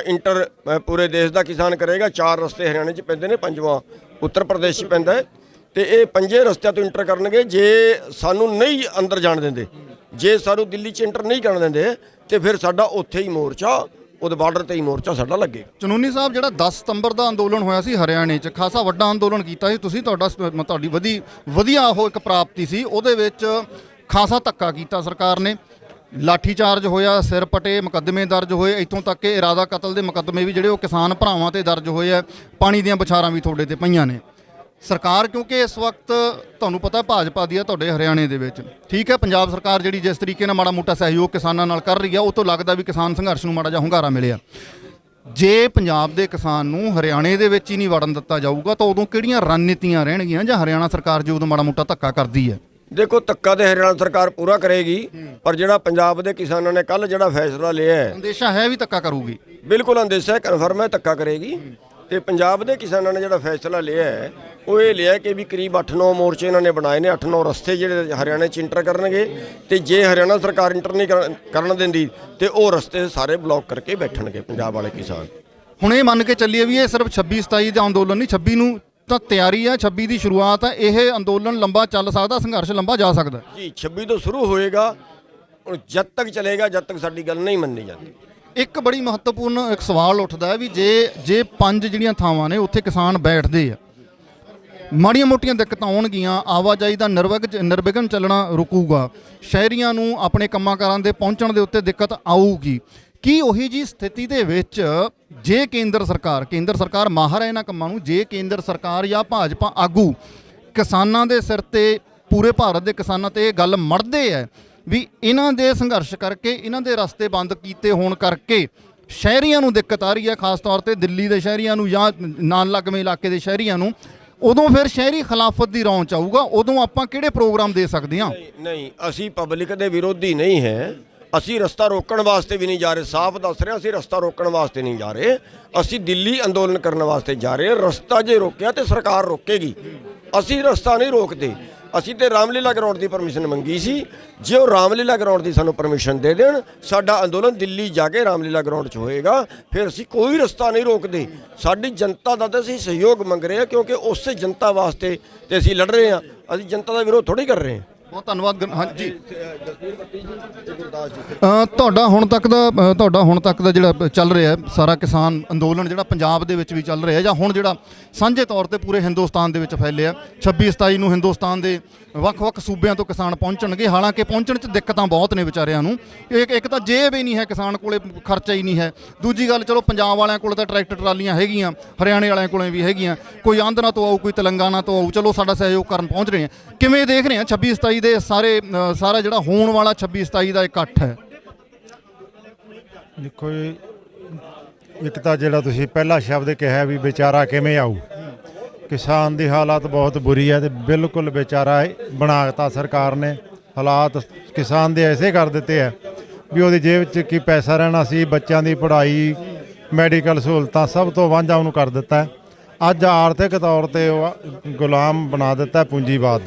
ਇੰਟਰ ਪੂਰੇ ਦੇਸ਼ ਦਾ ਕਿਸਾਨ ਕਰੇਗਾ। 4 ਰਸਤੇ ਹਰਿਆਣੇ 'ਚ ਪੈਂਦੇ ਨੇ, 5ਵਾਂ ਉੱਤਰ ਪ੍ਰਦੇਸ਼ 'ਚ ਪੈਂਦਾ ਹੈ ਤੇ ਇਹ 5 ਰਸਤਿਆਂ ਤੋਂ ਇੰਟਰ ਕਰਨਗੇ। ਜੇ ਸਾਨੂੰ ਨਹੀਂ ਅੰਦਰ ਜਾਣ ਦਿੰਦੇ, ਜੇ ਸਾਨੂੰ ਦਿੱਲੀ 'ਚ ਇੰਟਰ ਨਹੀਂ ਕਰਨ ਦਿੰਦੇ ਤੇ ਫਿਰ ਸਾਡਾ ਉੱਥੇ ਹੀ ਮੋਰਚਾ, ਉਹਦੇ ਬਾਰਡਰ ਤੇ ਹੀ ਮੋਰਚਾ ਸਾਡਾ ਲੱਗੇਗਾ। ਚਨੂਨੀ ਸਾਹਿਬ, ਜਿਹੜਾ 10 ਸਤੰਬਰ ਦਾ ਅੰਦੋਲਨ ਹੋਇਆ ਸੀ ਹਰਿਆਣੇ 'ਚ, ਖਾਸਾ ਵੱਡਾ ਅੰਦੋਲਨ ਕੀਤਾ ਸੀ ਤੁਸੀਂ, ਤੁਹਾਡੀ ਵਧੀਆ ਉਹ ਇੱਕ ਪ੍ਰਾਪਤੀ ਸੀ। ਉਹਦੇ ਵਿੱਚ ਖਾਸਾ ਧੱਕਾ ਕੀਤਾ ਸਰਕਾਰ ਨੇ, ਲਾਠੀ ਚਾਰਜ ਹੋਇਆ, ਸਿਰ ਪਟੇ, ਮੁਕੱਦਮੇ ਦਰਜ ਹੋਏ, ਇੱਥੋਂ ਤੱਕ ਕਿ ਇਰਾਦਾ ਕਤਲ ਦੇ ਮੁਕੱਦਮੇ ਵੀ ਜਿਹੜੇ ਉਹ ਕਿਸਾਨ ਭਰਾਵਾਂ ਤੇ ਦਰਜ ਹੋਏ ਆ, ਪਾਣੀ ਦੀਆਂ ਬੁਛਾਰਾਂ ਵੀ ਤੁਹਾਡੇ ਤੇ ਪਈਆਂ ਨੇ। ਸਰਕਾਰ ਕਿਉਂਕਿ ਇਸ ਵਕਤ ਤੁਹਾਨੂੰ ਪਤਾ ਭਾਜਪਾ ਦੀ ਆ ਤੁਹਾਡੇ ਹਰਿਆਣੇ ਦੇ ਵਿੱਚ, ਠੀਕ ਹੈ, ਪੰਜਾਬ ਸਰਕਾਰ ਜਿਹੜੀ ਜਿਸ ਤਰੀਕੇ ਨਾਲ ਮਾੜਾ ਮੋਟਾ ਸਹਿਯੋਗ ਕਿਸਾਨਾਂ ਨਾਲ ਕਰ ਰਹੀ ਆ, ਉਹ ਤੋਂ ਲੱਗਦਾ ਵੀ ਕਿਸਾਨ ਸੰਘਰਸ਼ ਨੂੰ ਮਾੜਾ ਜਿਹਾ ਹੁੰਗਾਰਾ ਮਿਲਿਆ। ਜੇ ਪੰਜਾਬ ਦੇ ਕਿਸਾਨ ਨੂੰ ਹਰਿਆਣੇ ਦੇ ਵਿੱਚ ਹੀ ਨਹੀਂ ਵੜਨ ਦਿੱਤਾ ਜਾਊਗਾ ਤਾਂ ਉਦੋਂ ਕਿਹੜੀਆਂ ਰਣਨੀਤੀਆਂ ਰਹਿਣਗੀਆਂ ਜਾਂ ਹਰਿਆਣਾ ਸਰਕਾਰ ਜੋ ਉਦੋਂ ਮਾੜਾ ਮੋਟਾ ਧੱਕਾ ਕਰਦੀ ਹੈ? ਦੇਖੋ, ਧੱਕਾ ਤੇ ਹਰਿਆਣਾ ਸਰਕਾਰ ਪੂਰਾ ਕਰੇਗੀ, ਪਰ ਜਿਹੜਾ ਪੰਜਾਬ ਦੇ ਕਿਸਾਨਾਂ ਨੇ ਕੱਲ ਜਿਹੜਾ ਫੈਸਲਾ ਲਿਆ ਹੈ, ਅੰਦੇਸ਼ਾ ਹੈ ਵੀ ਧੱਕਾ ਕਰੂਗੀ। ਬਿਲਕੁਲ ਅੰਦੇਸ਼ਾ ਹੈ, ਕਨਫਰਮ ਹੈ ਧੱਕਾ ਕਰੇਗੀ। ਤੇ ਪੰਜਾਬ ਦੇ ਕਿਸਾਨਾਂ ਨੇ ਜਿਹੜਾ ਫੈਸਲਾ ਲਿਆ ਹੈ ਉਹ ਇਹ ਲਿਆ ਕਿ ਵੀ ਕਰੀਬ 8-9 ਮੋਰਚੇ ਇਹਨਾਂ ਨੇ ਬਣਾਏ ਨੇ, 8-9 ਰਸਤੇ ਜਿਹੜੇ ਹਰਿਆਣੇ 'ਚ ਇੰਟਰ ਕਰਨਗੇ, ਤੇ ਜੇ ਹਰਿਆਣਾ ਸਰਕਾਰ ਇੰਟਰ ਨਹੀਂ ਕਰਨ ਦਿੰਦੀ ਤੇ ਉਹ ਰਸਤੇ ਸਾਰੇ ਬਲੌਕ ਕਰਕੇ ਬੈਠਣਗੇ ਪੰਜਾਬ ਵਾਲੇ ਕਿਸਾਨ। ਹੁਣ ਇਹ ਮੰਨ ਕੇ ਚੱਲੀਏ ਵੀ ਇਹ ਸਿਰਫ 26-27 ਦਾ ਅੰਦੋਲਨ ਨਹੀਂ, 26 ਨੂੰ ਤਾਂ ਤਿਆਰੀ ਆ, 26 ਦੀ ਸ਼ੁਰੂਆਤ ਹੈ, ਇਹ ਅੰਦੋਲਨ ਲੰਬਾ ਚੱਲ ਸਕਦਾ, ਸੰਘਰਸ਼ ਲੰਬਾ ਜਾ ਸਕਦਾ ਜੀ। 26 ਤੋਂ ਸ਼ੁਰੂ ਹੋਏਗਾ, ਜਦ ਤੱਕ ਚਲੇਗਾ ਜਦ ਤੱਕ ਸਾਡੀ ਗੱਲ ਨਹੀਂ ਮੰਨੀ ਜਾਂਦੀ। ਇੱਕ ਬੜੀ ਮਹੱਤਵਪੂਰਨ ਇੱਕ ਸਵਾਲ ਉੱਠਦਾ ਹੈ ਵੀ ਜੇ 5 ਜਿਹੜੀਆਂ ਥਾਵਾਂ ਨੇ ਉੱਥੇ ਕਿਸਾਨ ਬੈਠਦੇ ਆ, ਮਾੜੀਆਂ ਮੋਟੀਆਂ ਦਿੱਕਤਾਂ ਆਉਣਗੀਆਂ, ਆਵਾਜਾਈ ਦਾ ਨਿਰਵਿਘਨ ਚੱਲਣਾ ਰੁਕੂਗਾ, ਸ਼ਹਿਰੀਆਂ ਨੂੰ ਆਪਣੇ ਕੰਮਾਂ ਕਾਰਾਂ ਦੇ ਪਹੁੰਚਣ ਦੇ ਉੱਤੇ ਦਿੱਕਤ ਆਊਗੀ। ਕੀ ਉਹੀ ਜੀ ਸਥਿਤੀ ਦੇ ਵਿੱਚ ਜੇ ਕੇਂਦਰ ਸਰਕਾਰ ਮਾਹਰ ਹੈ ਇਹਨਾਂ ਕੰਮਾਂ ਨੂੰ, ਜੇ ਕੇਂਦਰ ਸਰਕਾਰ ਜਾਂ ਭਾਜਪਾ ਆਗੂ ਕਿਸਾਨਾਂ ਦੇ ਸਿਰ ਤੇ, ਪੂਰੇ ਭਾਰਤ ਦੇ ਕਿਸਾਨਾਂ ਤੇ ਇਹ ਗੱਲ ਮੜਦੇ ਹੈ ਵੀ ਇਹਨਾਂ ਦੇ ਸੰਘਰਸ਼ ਕਰਕੇ, ਇਹਨਾਂ ਦੇ ਰਸਤੇ ਬੰਦ ਕੀਤੇ ਹੋਣ ਕਰਕੇ ਸ਼ਹਿਰੀਆਂ ਨੂੰ ਦਿੱਕਤ ਆ ਰਹੀ ਹੈ, ਖਾਸ ਤੌਰ ਤੇ ਦਿੱਲੀ ਦੇ ਸ਼ਹਿਰੀਆਂ ਨੂੰ ਜਾਂ ਨਾਲ ਲੱਗਵੇਂ ਇਲਾਕੇ ਦੇ ਸ਼ਹਿਰੀਆਂ ਨੂੰ, ਉਦੋਂ ਫਿਰ ਸ਼ਹਿਰੀ ਖਿਲਾਫਤ ਦੀ ਰੌਂਚ ਆਊਗਾ, ਉਦੋਂ ਆਪਾਂ ਕਿਹੜੇ ਪ੍ਰੋਗਰਾਮ ਦੇ ਸਕਦੇ ਹਾਂ? ਨਹੀਂ, ਅਸੀਂ ਪਬਲਿਕ ਦੇ ਵਿਰੋਧੀ ਨਹੀਂ ਹੈ, ਅਸੀਂ ਰਸਤਾ ਰੋਕਣ ਵਾਸਤੇ ਵੀ ਨਹੀਂ ਜਾ ਰਹੇ, ਸਾਫ਼ ਦੱਸ ਰਹੇ, ਅਸੀਂ ਰਸਤਾ ਰੋਕਣ ਵਾਸਤੇ ਨਹੀਂ ਜਾ ਰਹੇ, ਅਸੀਂ ਦਿੱਲੀ ਅੰਦੋਲਨ ਕਰਨ ਵਾਸਤੇ ਜਾ ਰਹੇ। ਰਸਤਾ ਜੇ ਰੋਕਿਆ ਤੇ ਸਰਕਾਰ ਰੋਕੇਗੀ, ਅਸੀਂ ਰਸਤਾ ਨਹੀਂ ਰੋਕਦੇ। ਅਸੀਂ ਤੇ ਰਾਮਲੀਲਾ ਗਰਾਊਂਡ ਦੀ ਪਰਮਿਸ਼ਨ ਮੰਗੀ ਸੀ, ਜੇ ਉਹ ਰਾਮਲੀਲਾ ਗਰਾਊਂਡ ਦੀ ਸਾਨੂੰ ਪਰਮਿਸ਼ਨ ਦੇ ਦੇਣ, ਸਾਡਾ ਅੰਦੋਲਨ ਦਿੱਲੀ ਜਾ ਕੇ ਰਾਮਲੀਲਾ ਗਰਾਊਂਡ 'ਚ ਹੋਏਗਾ, ਫਿਰ ਅਸੀਂ ਕੋਈ ਰਸਤਾ ਨਹੀਂ ਰੋਕਦੇ। ਸਾਡੀ ਜਨਤਾ ਦਾ ਤਾਂ ਅਸੀਂ ਸਹਿਯੋਗ ਮੰਗ ਰਹੇ ਹਾਂ, ਕਿਉਂਕਿ ਉਸੇ ਜਨਤਾ ਵਾਸਤੇ ਤੇ ਅਸੀਂ ਲੜ ਰਹੇ ਹਾਂ, ਅਸੀਂ ਜਨਤਾ ਦਾ ਵਿਰੋਧ ਥੋੜ੍ਹੀ ਕਰ ਰਹੇ ਹਾਂ। ਬਹੁਤ ਧੰਨਵਾਦ। ਹਾਂਜੀ, ਤੁਹਾਡਾ ਹੁਣ ਤੱਕ ਦਾ ਜਿਹੜਾ ਚੱਲ ਰਿਹਾ ਸਾਰਾ ਕਿਸਾਨ ਅੰਦੋਲਨ ਜਿਹੜਾ ਪੰਜਾਬ ਦੇ ਵਿੱਚ ਵੀ ਚੱਲ ਰਿਹਾ ਜਾਂ ਹੁਣ ਜਿਹੜਾ ਸਾਂਝੇ ਤੌਰ ਤੇ ਪੂਰੇ ਹਿੰਦੁਸਤਾਨ ਦੇ ਵਿੱਚ ਫੈਲਿਆ, 26-27 ਨੂੰ ਹਿੰਦੁਸਤਾਨ ਦੇ ਵੱਖ-ਵੱਖ ਸੂਬਿਆਂ ਤੋਂ ਕਿਸਾਨ ਪਹੁੰਚਣਗੇ। ਹਾਲਾਂਕਿ ਪਹੁੰਚਣ 'ਚ ਦਿੱਕਤਾਂ ਬਹੁਤ ਨੇ ਵਿਚਾਰਿਆਂ ਨੂੰ, ਇੱਕ ਤਾਂ ਜੇਬ ਹੀ ਨਹੀਂ ਹੈ, ਕਿਸਾਨ ਕੋਲੇ ਖਰਚਾ ਹੀ ਨਹੀਂ ਹੈ। ਦੂਜੀ ਗੱਲ, ਚਲੋ ਪੰਜਾਬ ਵਾਲਿਆਂ ਕੋਲ ਤਾਂ ਟਰੈਕਟਰ ਟਰਾਲੀਆਂ ਹੈਗੀਆਂ, ਹਰਿਆਣੇ ਵਾਲਿਆਂ ਕੋਲੇ ਵੀ ਹੈਗੀਆਂ, ਕੋਈ ਆਂਧਰਾ ਤੋਂ ਆਊ, ਕੋਈ ਤੇਲੰਗਾਨਾ ਤੋਂ ਆਊ, ਚਲੋ ਸਾਡਾ ਸਹਿਯੋਗ ਕਰਨ ਪਹੁੰਚ ਰਹੇ ਆ। ਕਿਵੇਂ ਦੇਖ ਰਹੇ ਆ 26-27 ਦੇ ਸਾਰਾ ਜਿਹੜਾ ਹੋਣ ਵਾਲਾ 26-27 ਦਾ ਇਕੱਠ ਹੈ? ਦੇਖੋ ਜੀ, ਇੱਕ ਤਾਂ ਜਿਹੜਾ ਤੁਸੀਂ ਪਹਿਲਾ ਸ਼ਬਦ ਕਿਹਾ ਵੀ ਵਿਚਾਰਾ ਕਿਵੇਂ ਆਊ, ਕਿਸਾਨ ਦੀ ਹਾਲਾਤ ਬਹੁਤ ਬੁਰੀ ਹੈ ਤੇ ਬਿਲਕੁਲ ਵਿਚਾਰਾ ਬਣਾਤਾ ਸਰਕਾਰ ਨੇ। ਹਾਲਾਤ ਕਿਸਾਨ ਦੇ ਐਸੇ ਕਰ ਦਿੱਤੇ ਆ ਵੀ ਉਹਦੀ ਜੇਬ 'ਚ ਕੀ ਪੈਸਾ ਰਹਿਣਾ ਸੀ, ਬੱਚਿਆਂ ਦੀ ਪੜ੍ਹਾਈ, ਮੈਡੀਕਲ ਸਹੂਲਤਾਂ ਸਭ ਤੋਂ ਵਾਂਝਾ ਉਹਨੂੰ ਕਰ ਦਿੱਤਾ। ਅੱਜ ਆਰਥਿਕ ਤੌਰ ਤੇ ਉਹ ਗੁਲਾਮ ਬਣਾ ਦਿੱਤਾ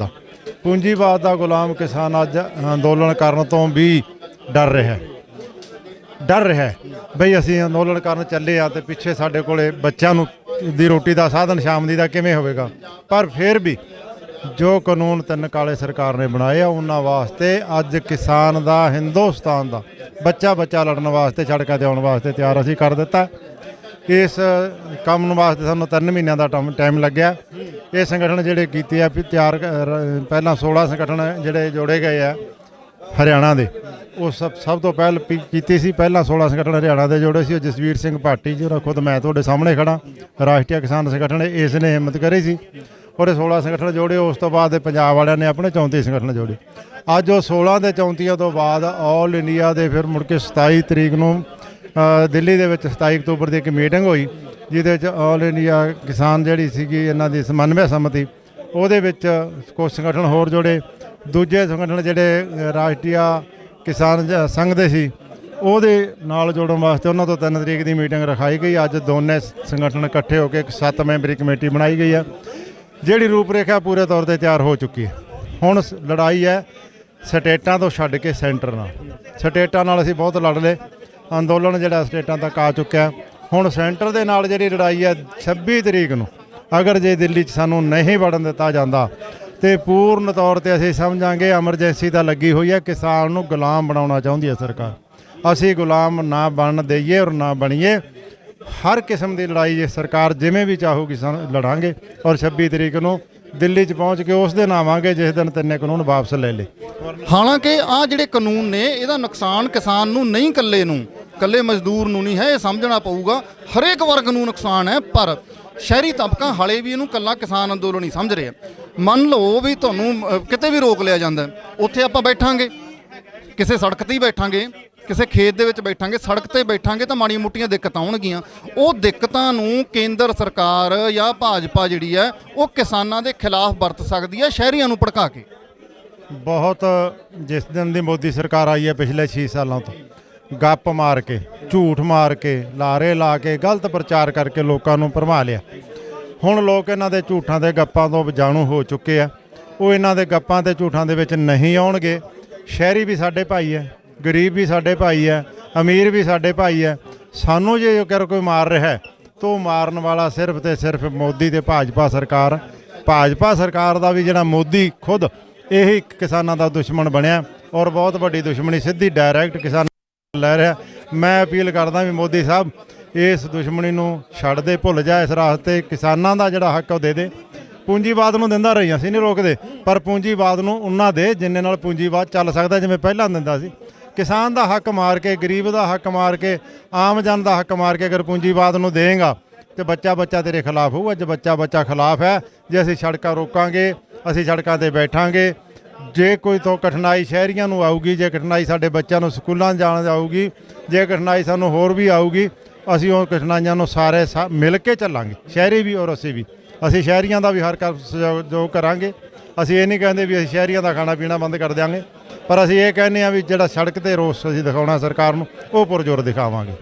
ਪੂੰਜੀਵਾਦ ਦਾ ਗੁਲਾਮ ਕਿਸਾਨ ਅੱਜ ਅੰਦੋਲਨ ਕਰਨ ਤੋਂ ਵੀ ਡਰ ਰਿਹਾ ਬਈ ਅਸੀਂ ਅੰਦੋਲਨ ਕਰਨ ਚੱਲੇ ਆ ਤੇ ਪਿੱਛੇ ਸਾਡੇ ਕੋਲੇ ਬੱਚਿਆਂ ਨੂੰ ਦੀ ਰੋਟੀ ਦਾ ਸਾਧਨ ਸ਼ਾਮ ਦੀ ਦਾ ਕਿਵੇਂ ਹੋਵੇਗਾ। ਪਰ ਫਿਰ ਵੀ ਜੋ ਕਾਨੂੰਨ 3 ਕਾਲੇ ਸਰਕਾਰ ਨੇ ਬਣਾਏ ਆ ਉਹਨਾਂ ਵਾਸਤੇ ਅੱਜ ਕਿਸਾਨ ਦਾ, ਹਿੰਦੁਸਤਾਨ ਦਾ ਬੱਚਾ ਲੜਨ ਵਾਸਤੇ, ਸੜਕਾਂ 'ਤੇ ਆਉਣ ਵਾਸਤੇ ਤਿਆਰ ਅਸੀਂ ਕਰ ਦਿੱਤਾ। ਇਸ ਕੰਮ ਵਾਸਤੇ ਸਾਨੂੰ 3 ਮਹੀਨਿਆਂ ਦਾ ਟਾਈਮ ਲੱਗਿਆ। ਇਹ ਸੰਗਠਨ ਜਿਹੜੇ ਕੀਤੇ ਆ ਤਿਆਰ, ਪਹਿਲਾਂ 16 ਸੰਗਠਨ ਜਿਹੜੇ ਜੋੜੇ ਗਏ ਆ ਹਰਿਆਣਾ ਦੇ, ਉਹ ਸਭ ਤੋਂ ਪਹਿਲ ਕੀਤੀ ਸੀ। ਪਹਿਲਾਂ 16 ਸੰਗਠਨ ਹਰਿਆਣਾ ਦੇ ਜੋੜੇ ਸੀ, ਉਹ ਜਸਵੀਰ ਸਿੰਘ ਭਾਟੀ ਜਿਹੜਾ ਖੁਦ ਮੈਂ ਤੁਹਾਡੇ ਸਾਹਮਣੇ ਖੜਾ, ਰਾਸ਼ਟਰੀ ਕਿਸਾਨ ਸੰਗਠਨ, ਇਸ ਨੇ ਹਿੰਮਤ ਕਰੀ ਸੀ ਔਰ 16 ਸੰਗਠਨ ਜੋੜੇ। ਉਸ ਤੋਂ ਬਾਅਦ ਪੰਜਾਬ ਵਾਲਿਆਂ ਨੇ ਆਪਣੇ 34 ਸੰਗਠਨ ਜੋੜੇ। ਅੱਜ ਉਹ 16 ਦੇ 34 ਤੋਂ ਬਾਅਦ ਆਲ ਇੰਡੀਆ ਦੇ ਫਿਰ ਮੁੜ ਕੇ 27 ਤਰੀਕ ਨੂੰ ਦਿੱਲੀ ਦੇ ਵਿੱਚ 27 ਅਕਤੂਬਰ ਦੀ ਇੱਕ ਮੀਟਿੰਗ ਹੋਈ, ਜਿਹਦੇ ਵਿੱਚ ਆਲ ਇੰਡੀਆ ਕਿਸਾਨ ਜਿਹੜੀ ਸੀਗੀ ਇਹਨਾਂ ਦੀ ਸਮਨਵੈ ਸਮਿਤੀ, ਉਹਦੇ ਵਿੱਚ ਕੁਝ ਸੰਗਠਨ ਹੋਰ ਜੋੜੇ। ਦੂਜੇ ਸੰਗਠਨ ਜਿਹੜੇ ਰਾਸ਼ਟਰੀ ਕਿਸਾਨ ਸੰਘ ਦੇ ਸੀ, ਉਹਦੇ ਨਾਲ ਜੋੜਨ ਵਾਸਤੇ ਉਹਨਾਂ ਤੋਂ 3 ਤਰੀਕ ਦੀ ਮੀਟਿੰਗ ਰਖਾਈ ਗਈ। ਅੱਜ ਦੋਨੇ ਸੰਗਠਨ ਇਕੱਠੇ ਹੋ ਕੇ ਇੱਕ 7 ਮੈਂਬਰੀ ਕਮੇਟੀ ਬਣਾਈ ਗਈ ਹੈ, ਜਿਹੜੀ ਰੂਪਰੇਖਾ ਪੂਰੇ ਤੌਰ ਤੇ ਤਿਆਰ ਹੋ ਚੁੱਕੀ ਹੈ। ਹੁਣ ਲੜਾਈ ਹੈ ਸਟੇਟਾਂ ਤੋਂ ਛੱਡ ਕੇ ਸੈਂਟਰ ਨਾਲ। ਸਟੇਟਾਂ ਨਾਲ ਅਸੀਂ ਬਹੁਤ ਲੜ ਲਏ, ਅੰਦੋਲਨ ਜਿਹੜਾ ਸਟੇਟਾਂ ਤੱਕ ਆ ਚੁੱਕਿਆ। ਹੁਣ ਸੈਂਟਰ ਦੇ ਨਾਲ ਜਿਹੜੀ ਲੜਾਈ ਹੈ 26 ਤਰੀਕ ਨੂੰ, ਅਗਰ ਜੇ ਦਿੱਲੀ 'ਚ ਸਾਨੂੰ ਨਹੀਂ ਵੜਨ ਦਿੱਤਾ ਜਾਂਦਾ ਤੇ ਪੂਰਨ ਤੌਰ ਤੇ ਅਸੀਂ ਸਮਝਾਂਗੇ ਐਮਰਜੈਂਸੀ ਤਾਂ ਲੱਗੀ ਹੋਈ ਹੈ, ਕਿਸਾਨ ਨੂੰ ਗੁਲਾਮ ਬਣਾਉਣਾ ਚਾਹੁੰਦੀ ਹੈ ਸਰਕਾਰ। ਅਸੀਂ ਗੁਲਾਮ ਨਾ ਬਣ ਦੇਈਏ ਔਰ ਨਾ ਬਣੀਏ। ਹਰ ਕਿਸਮ ਦੀ ਲੜਾਈ ਜੇ ਸਰਕਾਰ ਜਿਵੇਂ ਵੀ ਚਾਹੂਗੀ ਲੜਾਂਗੇ ਔਰ 26 ਤਰੀਕ ਨੂੰ ਦਿੱਲੀ 'ਚ ਪਹੁੰਚ ਕੇ ਉਸ ਦਿਨ ਆਵਾਂਗੇ ਜਿਸ ਦਿਨ 3 ਕਾਨੂੰਨ ਵਾਪਸ ਲੈ ਲਏ। ਹਾਲਾਂਕਿ ਆਹ ਜਿਹੜੇ ਕਾਨੂੰਨ ਨੇ ਇਹਦਾ ਨੁਕਸਾਨ ਕਿਸਾਨ ਨੂੰ ਨਹੀਂ, ਇਕੱਲੇ ਮਜ਼ਦੂਰ ਨੂੰ ਨਹੀਂ ਹੈ, ਇਹ ਸਮਝਣਾ ਪਊਗਾ। ਹਰੇਕ ਵਰਗ ਨੂੰ ਨੁਕਸਾਨ ਹੈ, ਪਰ ਸ਼ਹਿਰੀ ਤਬਕਾ ਹਾਲੇ ਵੀ ਇਹਨੂੰ ਇਕੱਲਾ ਕਿਸਾਨ ਅੰਦੋਲਨ ਹੀ ਸਮਝ ਰਿਹਾ। ਮੰਨ ਲਓ ਵੀ ਤੁਹਾਨੂੰ ਕਿਤੇ ਵੀ ਰੋਕ ਲਿਆ ਜਾਂਦਾ, ਉੱਥੇ ਆਪਾਂ ਬੈਠਾਂਗੇ, ਕਿਸੇ ਸੜਕ 'ਤੇ ਹੀ ਬੈਠਾਂਗੇ, ਕਿਸੇ ਖੇਤ ਦੇ ਵਿੱਚ ਬੈਠਾਂਗੇ, ਸੜਕ ਤੇ ਬੈਠਾਂਗੇ ਤਾਂ ਮਾੜੀਆਂ ਮੋਟੀਆਂ ਦਿੱਕਤਾਂ ਆਉਣਗੀਆਂ। ਉਹ ਦਿੱਕਤਾਂ ਨੂੰ ਕੇਂਦਰ ਸਰਕਾਰ ਜਾਂ ਭਾਜਪਾ ਜਿਹੜੀ ਹੈ ਉਹ ਕਿਸਾਨਾਂ ਦੇ ਖਿਲਾਫ ਵਰਤ ਸਕਦੀ ਹੈ, ਸ਼ਹਿਰੀਆਂ ਨੂੰ ਭੜਕਾ ਕੇ। ਬਹੁਤ ਜਿਸ ਦਿਨ ਦੀ ਮੋਦੀ ਸਰਕਾਰ ਆਈ ਹੈ ਪਿਛਲੇ 6 ਸਾਲਾਂ ਤੋਂ ਗੱਪ ਮਾਰ ਕੇ, ਝੂਠ ਮਾਰ ਕੇ, ਲਾਰੇ ਲਾ ਕੇ, ਗਲਤ ਪ੍ਰਚਾਰ ਕਰਕੇ ਲੋਕਾਂ ਨੂੰ ਭਰਮਾ ਲਿਆ। ਹੁਣ ਲੋਕ ਇਹਨਾਂ ਦੇ ਝੂਠਾਂ ਦੇ ਗੱਪਾਂ ਤੋਂ ਜਾਣੂ ਹੋ ਚੁੱਕੇ ਆ। ਉਹ ਇਹਨਾਂ ਦੇ ਗੱਪਾਂ ਤੇ ਝੂਠਾਂ ਦੇ ਵਿੱਚ ਨਹੀਂ ਆਉਣਗੇ। ਸ਼ਹਿਰੀ ਵੀ ਸਾਡੇ ਭਾਈ ਹੈ, ਗਰੀਬ ਵੀ ਸਾਡੇ ਭਾਈ ਹੈ, ਅਮੀਰ ਵੀ ਸਾਡੇ ਭਾਈ ਹੈ। ਸਾਨੂੰ ਜੇ ਕਰ ਕੋਈ ਮਾਰ ਰਿਹਾ ਹੈ ਤਾਂ ਮਾਰਨ ਵਾਲਾ ਸਿਰਫ ਤੇ ਸਿਰਫ ਮੋਦੀ ਤੇ ਭਾਜਪਾ ਸਰਕਾਰ। ਭਾਜਪਾ ਸਰਕਾਰ ਦਾ ਵੀ ਜਿਹੜਾ ਮੋਦੀ ਖੁਦ ਇਹੀ ਕਿਸਾਨਾਂ ਦਾ ਦੁਸ਼ਮਣ ਬਣਿਆ ਔਰ ਬਹੁਤ ਵੱਡੀ ਦੁਸ਼ਮਣੀ ਸਿੱਧੀ ਡਾਇਰੈਕਟ ਕਿਸਾਨ ਲੈ ਰਿਹਾ। ਮੈਂ ਅਪੀਲ ਕਰਦਾ ਵੀ ਮੋਦੀ ਸਾਹਿਬ ਇਸ ਦੁਸ਼ਮਣੀ ਨੂੰ ਛੱਡ ਦੇ, ਭੁੱਲ ਜਾ ਇਸ ਰਾਸਤੇ। ਕਿਸਾਨਾਂ ਦਾ ਜਿਹੜਾ ਹੱਕ ਉਹ ਦੇ ਦੇ। ਪੂੰਜੀਵਾਦ ਨੂੰ ਦਿੰਦਾ ਰਹੀ, ਅਸੀਂ ਨਹੀਂ ਰੋਕਦੇ, ਪਰ ਪੂੰਜੀਵਾਦ ਨੂੰ ਉਹਨਾਂ ਦੇ ਜਿੰਨੇ ਨਾਲ ਪੂੰਜੀਵਾਦ ਚੱਲ ਸਕਦਾ, ਜਿਵੇਂ ਪਹਿਲਾਂ ਦਿੰਦਾ ਸੀ। ਕਿਸਾਨ ਦਾ ਹੱਕ ਮਾਰ ਕੇ, ਗਰੀਬ ਦਾ ਹੱਕ ਮਾਰ ਕੇ, ਆਮ ਜਨ ਦਾ ਹੱਕ ਮਾਰ ਕੇ ਅਗਰ ਪੂੰਜੀਵਾਦ ਨੂੰ ਦੇਂਗਾ ਤੇ ਬੱਚਾ ਤੇਰੇ ਖਿਲਾਫ ਹੋਊ। ਅੱਜ ਬੱਚਾ ਖਿਲਾਫ ਹੈ। ਜੇ ਅਸੀਂ ਸੜਕਾਂ ਰੋਕਾਂਗੇ, ਅਸੀਂ ਸੜਕਾਂ ਤੇ ਬੈਠਾਂਗੇ, ਜੇ ਕੋਈ ਤੋਂ ਕਠਿਨਾਈ ਸ਼ਹਿਰੀਆਂ ਨੂੰ ਆਊਗੀ, ਜੇ ਕਠਿਨਾਈ ਸਾਡੇ ਬੱਚਿਆਂ ਨੂੰ ਸਕੂਲਾਂ ਜਾਣ ਆਊਗੀ, ਜੇ ਕਠਿਨਾਈ ਸਾਨੂੰ ਹੋਰ ਵੀ ਆਊਗੀ, ਅਸੀਂ ਉਹ ਕਠਿਨਾਈਆਂ ਨੂੰ ਸਾਰੇ ਮਿਲ ਕੇ ਚੱਲਾਂਗੇ, ਸ਼ਹਿਰੀ ਵੀ ਔਰ ਅਸੀਂ ਵੀ। ਅਸੀਂ ਸ਼ਹਿਰੀਆਂ ਦਾ ਵੀ ਹਰ ਸਹਿਯੋਗ ਕਰਾਂਗੇ। ਅਸੀਂ ਇਹ ਨਹੀਂ ਕਹਿੰਦੇ ਵੀ ਅਸੀਂ ਸ਼ਹਿਰੀਆਂ ਦਾ ਖਾਣਾ ਪੀਣਾ ਬੰਦ ਕਰ ਦਿਆਂਗੇ, ਪਰ ਅਸੀਂ ਇਹ ਕਹਿੰਦੇ ਹਾਂ ਵੀ ਜਿਹੜਾ ਸੜਕ ਤੇ ਰੋਸ ਅਸੀਂ ਦਿਖਾਉਣਾ ਸਰਕਾਰ ਨੂੰ, ਉਹ ਪੁਰਜ਼ੋਰ ਦਿਖਾਵਾਂਗੇ।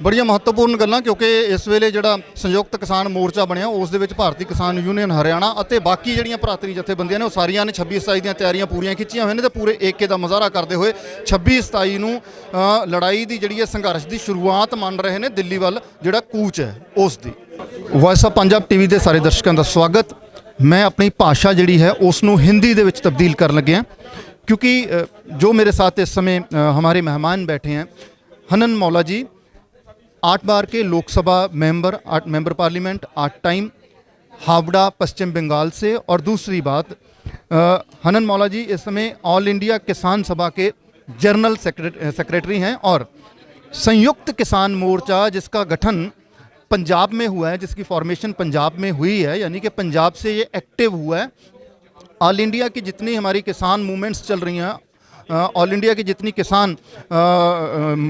ਬੜੀਆਂ ਮਹੱਤਵਪੂਰਨ ਗੱਲਾਂ, ਕਿਉਂਕਿ ਇਸ ਵੇਲੇ ਜਿਹੜਾ ਸੰਯੁਕਤ ਕਿਸਾਨ ਮੋਰਚਾ ਬਣਿਆ ਉਸ ਦੇ ਵਿੱਚ ਭਾਰਤੀ ਕਿਸਾਨ ਯੂਨੀਅਨ ਹਰਿਆਣਾ ਅਤੇ ਬਾਕੀ ਜਿਹੜੀਆਂ ਭਰਾਤਰੀ ਜਥੇਬੰਦੀਆਂ ਨੇ ਉਹ ਸਾਰੀਆਂ ਨੇ 26/27 ਦੀਆਂ ਤਿਆਰੀਆਂ ਪੂਰੀਆਂ ਖਿੱਚੀਆਂ ਹੋਈਆਂ ਨੇ ਤੇ ਪੂਰੇ ਏਕੇ ਦਾ ਮੁਜ਼ਾਹਰਾ ਕਰਦੇ ਹੋਏ 26/27 ਨੂੰ ਲੜਾਈ ਦੀ ਜਿਹੜੀ ਹੈ ਸੰਘਰਸ਼ ਦੀ ਸ਼ੁਰੂਆਤ ਮੰਨ ਰਹੇ ਨੇ। ਦਿੱਲੀ ਵੱਲ ਜਿਹੜਾ ਕੂਚ ਹੈ ਉਸ ਦੀ। ਵੌਇਸ ਆਫ ਪੰਜਾਬ ਟੀਵੀ ਦੇ ਸਾਰੇ ਦਰਸ਼ਕਾਂ ਦਾ ਸਵਾਗਤ। मैं अपनी भाषा जिहड़ी है उसनू हिंदी दे विच तब्दील कर लग्या, क्योंकि जो मेरे साथ इस समय हमारे मेहमान बैठे हैं, हनन मौला जी 8 बार के Lok Sabha member parliament, 8 time, Howrah Paschim Bangal से। और दूसरी बात, हनन मौला जी इस समय ऑल इंडिया किसान सभा के जनरल सेक्रेटरी हैं और संयुक्त किसान मोर्चा जिसका गठन पंजाब में हुआ है, जिसकी फॉर्मेशन पंजाब में हुई है, यानी कि पंजाब से ये एक्टिव हुआ है। ऑल इंडिया की जितनी हमारी किसान मूवमेंट्स चल रही हैं, ऑल इंडिया की जितनी किसान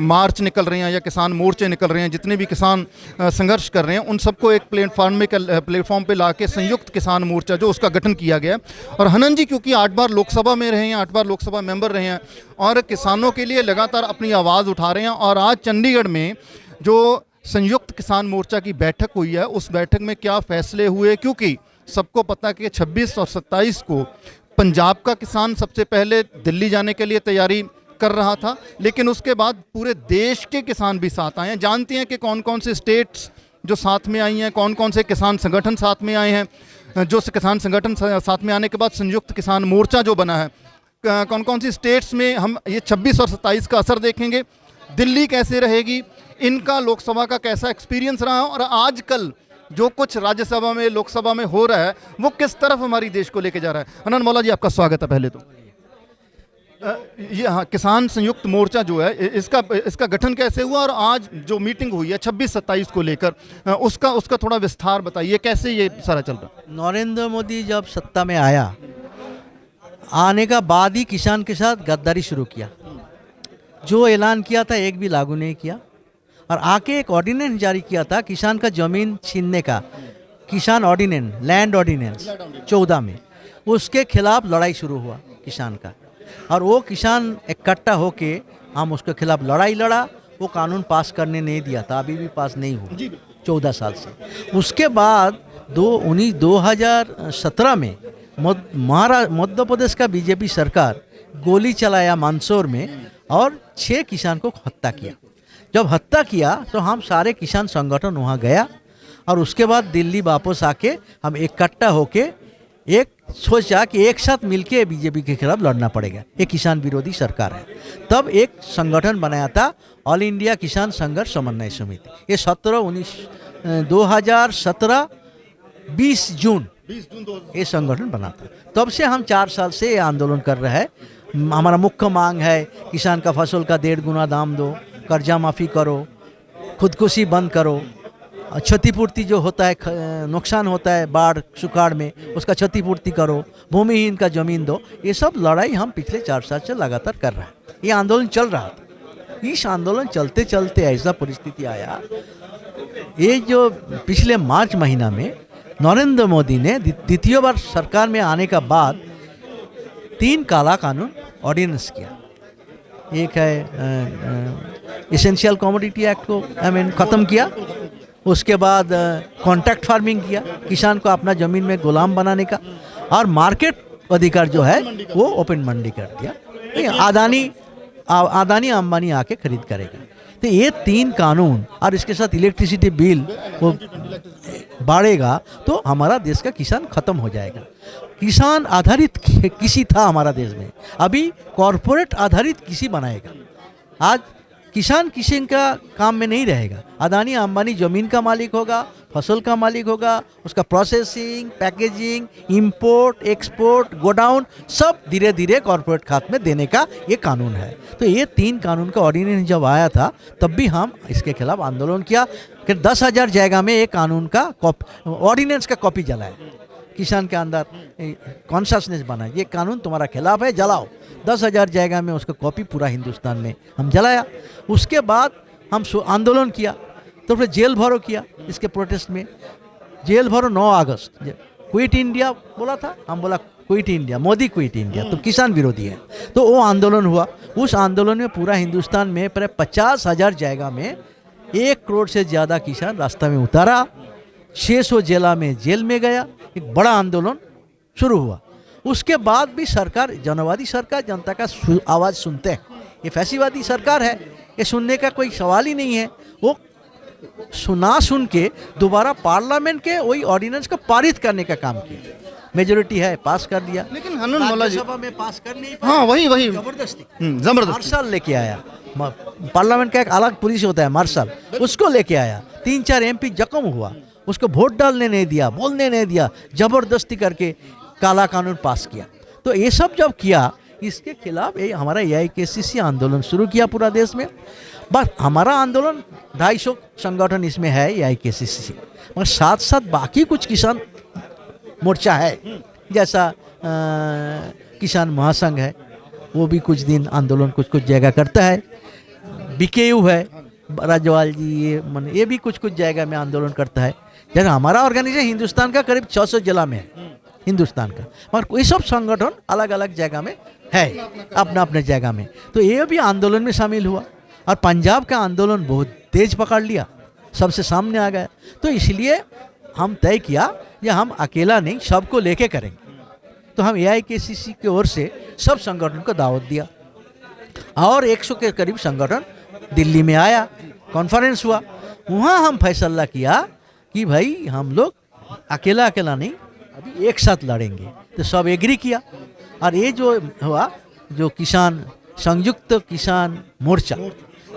मार्च निकल रहे हैं या किसान मोर्चे निकल रहे हैं, जितने भी किसान संघर्ष कर रहे हैं, उन सबको एक प्लेटफॉर्म पे ला के संयुक्त किसान मोर्चा जो उसका गठन किया गया है। और हनन जी क्योंकि 8 बार लोकसभा में रहे हैं, 8 बार लोकसभा मेंबर रहे हैं और किसानों के लिए लगातार अपनी आवाज़ उठा रहे हैं। और आज चंडीगढ़ में जो संयुक्त किसान मोर्चा की बैठक हुई है, उस बैठक में क्या फैसले हुए, क्योंकि सबको पता कि 26 और 27 को पंजाब का किसान सबसे पहले दिल्ली जाने के लिए तैयारी कर रहा था, लेकिन उसके बाद पूरे देश के किसान भी साथ आए हैं। जानते हैं कि कौन कौन से स्टेट्स जो साथ में आई हैं, कौन कौन से किसान संगठन साथ में आए हैं। जो किसान संगठन साथ में आने के बाद संयुक्त किसान मोर्चा जो बना है, कौन कौन सी स्टेट्स में हम ये 26 और 27 का असर देखेंगे। दिल्ली कैसे रहेगी, इनका लोकसभा का कैसा एक्सपीरियंस रहा, और आजकल जो कुछ राज्यसभा में लोकसभा में हो रहा है वो किस तरफ हमारी देश को लेके जा रहा है। हनन मौला जी आपका स्वागत है। पहले तो ये हाँ, किसान संयुक्त मोर्चा जो है इसका गठन कैसे हुआ और आज जो मीटिंग हुई है 26-27 को लेकर, उसका थोड़ा विस्तार बताइए, कैसे ये सारा चल रहा है। नरेंद्र मोदी जब सत्ता में आया, आने का बाद ही किसान के साथ गद्दारी शुरू किया। जो ऐलान किया था एक भी लागू नहीं किया, और आके एक ऑर्डिनेंस जारी किया था किसान का ज़मीन छीनने का, किसान ऑर्डिनेंस, लैंड ऑर्डिनेंस 14 में, उसके खिलाफ लड़ाई शुरू हुआ किसान का। और वो किसान इकट्ठा होके हम उसके खिलाफ लड़ाई लड़ा, वो कानून पास करने नहीं दिया था, अभी भी पास नहीं हुआ 14 साल से। उसके बाद 2017 में मध्य प्रदेश का बीजेपी सरकार गोली चलाया मंदसौर में और 6 किसान को हत्या किया। जब हत्या किया तो हम सारे किसान संगठन वहाँ गया, और उसके बाद दिल्ली वापस आके हम इकट्ठा होके एक सोचा कि एक साथ मिलके बीजेपी के खिलाफ लड़ना पड़ेगा, ये किसान विरोधी सरकार है। तब एक संगठन बनाया था ऑल इंडिया किसान संघर्ष समन्वय समिति। ये 2017 20 जून ये संगठन बना था। तब से हम 4 साल से ये आंदोलन कर रहे हैं। हमारा मुख्य मांग है किसान का फसल का 1.5 गुना दाम दो, कर्जा माफ़ी करो, खुदकुशी बंद करो, क्षतिपूर्ति जो होता है, नुकसान होता है बाढ़ सुखाड़ में, उसका क्षतिपूर्ति करो, भूमिहीन का ज़मीन दो। ये सब लड़ाई हम पिछले 4 साल से लगातार कर रहे हैं। ये आंदोलन चल रहा था। इस आंदोलन चलते चलते ऐसा परिस्थिति आया, ये जो पिछले मार्च महीना में नरेंद्र मोदी ने द्वितीय बार सरकार में आने का बाद 3 काला कानून ऑर्डिनेंस किया। एक है एसेंशियल कमोडिटी एक्ट को ख़त्म किया, उसके बाद कॉन्ट्रैक्ट फार्मिंग किया, किसान को अपना ज़मीन में गुलाम बनाने का, और मार्केट अधिकार जो है वो ओपन मंडी कर दिया, अदानी अंबानी आके खरीद करेगा। तो ये 3 कानून और इसके साथ इलेक्ट्रिसिटी बिल वो बढ़ेगा तो हमारा देश का किसान खत्म हो जाएगा। किसान आधारित कृषि था हमारा देश में, अभी कॉरपोरेट आधारित कृषि बनाएगा। आज किसान किसी का काम में नहीं रहेगा, अदानी अंबानी ज़मीन का मालिक होगा, फसल का मालिक होगा, उसका processing, packaging, import, export, godown सब धीरे धीरे कॉरपोरेट खाते में देने का ये कानून है। तो ये 3 कानून का ऑर्डिनेंस जब आया था तब भी हम इसके खिलाफ आंदोलन किया कि 10,000 जगह में एक कानून का ऑर्डिनेंस का कॉपी जलाए, किसान के अंदर कॉन्शसनेस बनाए, ये कानून तुम्हारा खिलाफ है, जलाओ। 10,000 जगह में उसका कॉपी पूरा हिंदुस्तान में हम जलाया। उसके बाद हम आंदोलन किया, तो फिर जेल भरो किया इसके प्रोटेस्ट में। जेल भरो 9 अगस्त, क्विट इंडिया बोला था, हम बोला quit India, Modi quit India, तो किसान विरोधी है। तो वो आंदोलन हुआ, उस आंदोलन में पूरा हिंदुस्तान में प्राय 50,000 जगह में 1 करोड़ से ज़्यादा किसान रास्ता में उतारा, 600 जिला में जेल में गया, एक बड़ा आंदोलन शुरू हुआ। उसके बाद भी सरकार, जनवादी सरकार, जनता का आवाज़ सुनते हैं। ये फैसीवादी सरकार है, ये सुनने का कोई सवाल ही नहीं है। वो सुन के दोबारा पार्लियामेंट के वही ऑर्डिनेंस को पारित करने का काम किया, मेजोरिटी है, पास कर दिया। लेकिन हनन मौला जी, राज्यसभा में पास कर नहीं पाया। हाँ वही जबरदस्ती जबरदस्त मार्शल लेके आया, पार्लियामेंट का एक अलग पुलिस होता है मार्शल, उसको लेके आया। 3-4 MP जख्म हुआ, उसको वोट डालने नहीं दिया, बोलने नहीं दिया, जबरदस्ती करके काला कानून पास किया। तो ये सब जब किया, इसके खिलाफ ये हमारा AIKCC आंदोलन शुरू किया पूरा देश में। बस हमारा आंदोलन 250 संगठन इसमें है AIKCC, मगर साथ साथ बाकी कुछ किसान मोर्चा है, जैसा किसान महासंघ है, वो भी कुछ दिन आंदोलन कुछ जगह करता है। BKU है, राजवाल जी, ये भी कुछ जगह में आंदोलन करता है। जैसे हमारा ऑर्गेनाइजेशन हिंदुस्तान का करीब 600 जिला में है हिंदुस्तान का, मगर ये सब संगठन अलग अलग जगह में है, अपना अपने जगह में। तो ये भी आंदोलन में शामिल हुआ, और पंजाब का आंदोलन बहुत तेज पकड़ लिया, सबसे सामने आ गया। तो इसलिए हम तय किया कि हम अकेला नहीं, सबको लेके करेंगे। तो हम AIKCC की ओर से सब संगठन को दावत दिया, और 100 के करीब संगठन दिल्ली में आया, कॉन्फ्रेंस हुआ। वहाँ हम फैसला किया कि भाई हम लोग अकेला नहीं, अभी एक साथ लड़ेंगे। तो सब एग्री किया, और ये जो हुआ, जो किसान संयुक्त किसान मोर्चा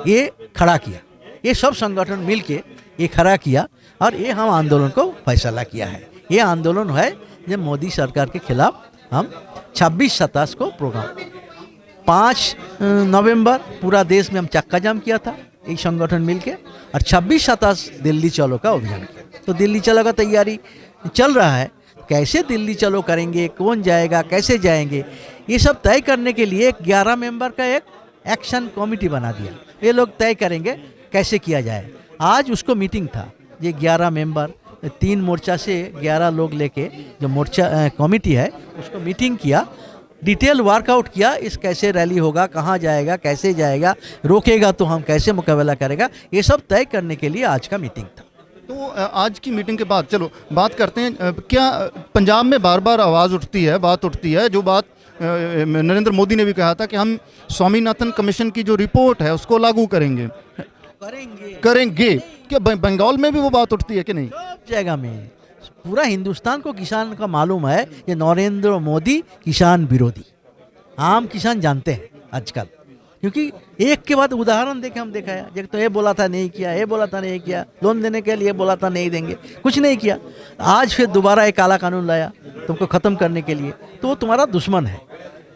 ये खड़ा किया, ये सब संगठन मिलके ये खड़ा किया, और ये हम आंदोलन को फैसला किया है। ये आंदोलन है जब मोदी सरकार के खिलाफ हम 26-27 को प्रोग्राम, 5 नवंबर पूरा देश में हम चक्का जाम किया था एक संगठन मिलके, और 26-27 दिल्ली चलो का अभियान किया। तो दिल्ली चलो का तैयारी चल रहा है, कैसे दिल्ली चलो करेंगे, कौन जाएगा, कैसे जाएंगे, ये सब तय करने के लिए 11 मेंबर का एक एक्शन कमेटी बना दिया। ये लोग तय करेंगे कैसे किया जाए। आज उसको मीटिंग था, ये 11 मेंबर 3 मोर्चा से 11 लोग लेके जो मोर्चा कमेटी है उसको मीटिंग किया, डिटेल वर्कआउट किया, इस कैसे रैली होगा, कहाँ जाएगा, कैसे जाएगा, रोकेगा तो हम कैसे मुकाबला करेगा, ये सब तय करने के लिए आज का मीटिंग था। तो आज की मीटिंग के बाद चलो बात करते हैं। क्या पंजाब में बार बार आवाज़ उठती है, बात उठती है, जो बात नरेंद्र मोदी ने भी कहा था कि हम स्वामीनाथन कमीशन की जो रिपोर्ट है उसको लागू करेंगे। क्या बंगाल में भी वो बात उठती है कि नहीं? सब जगह में, पूरा हिंदुस्तान को किसान का मालूम है ये नरेंद्र मोदी किसान विरोधी, आम किसान जानते हैं आजकल, क्योंकि एक के बाद उदाहरण देके हम दिखाया। जब तो ये बोला था नहीं किया, ये बोला था नहीं किया, लोन देने के लिए बोला था नहीं देंगे, कुछ नहीं किया। आज फिर दोबारा एक काला कानून लाया तुमको ख़त्म करने के लिए, तो वो तुम्हारा दुश्मन है,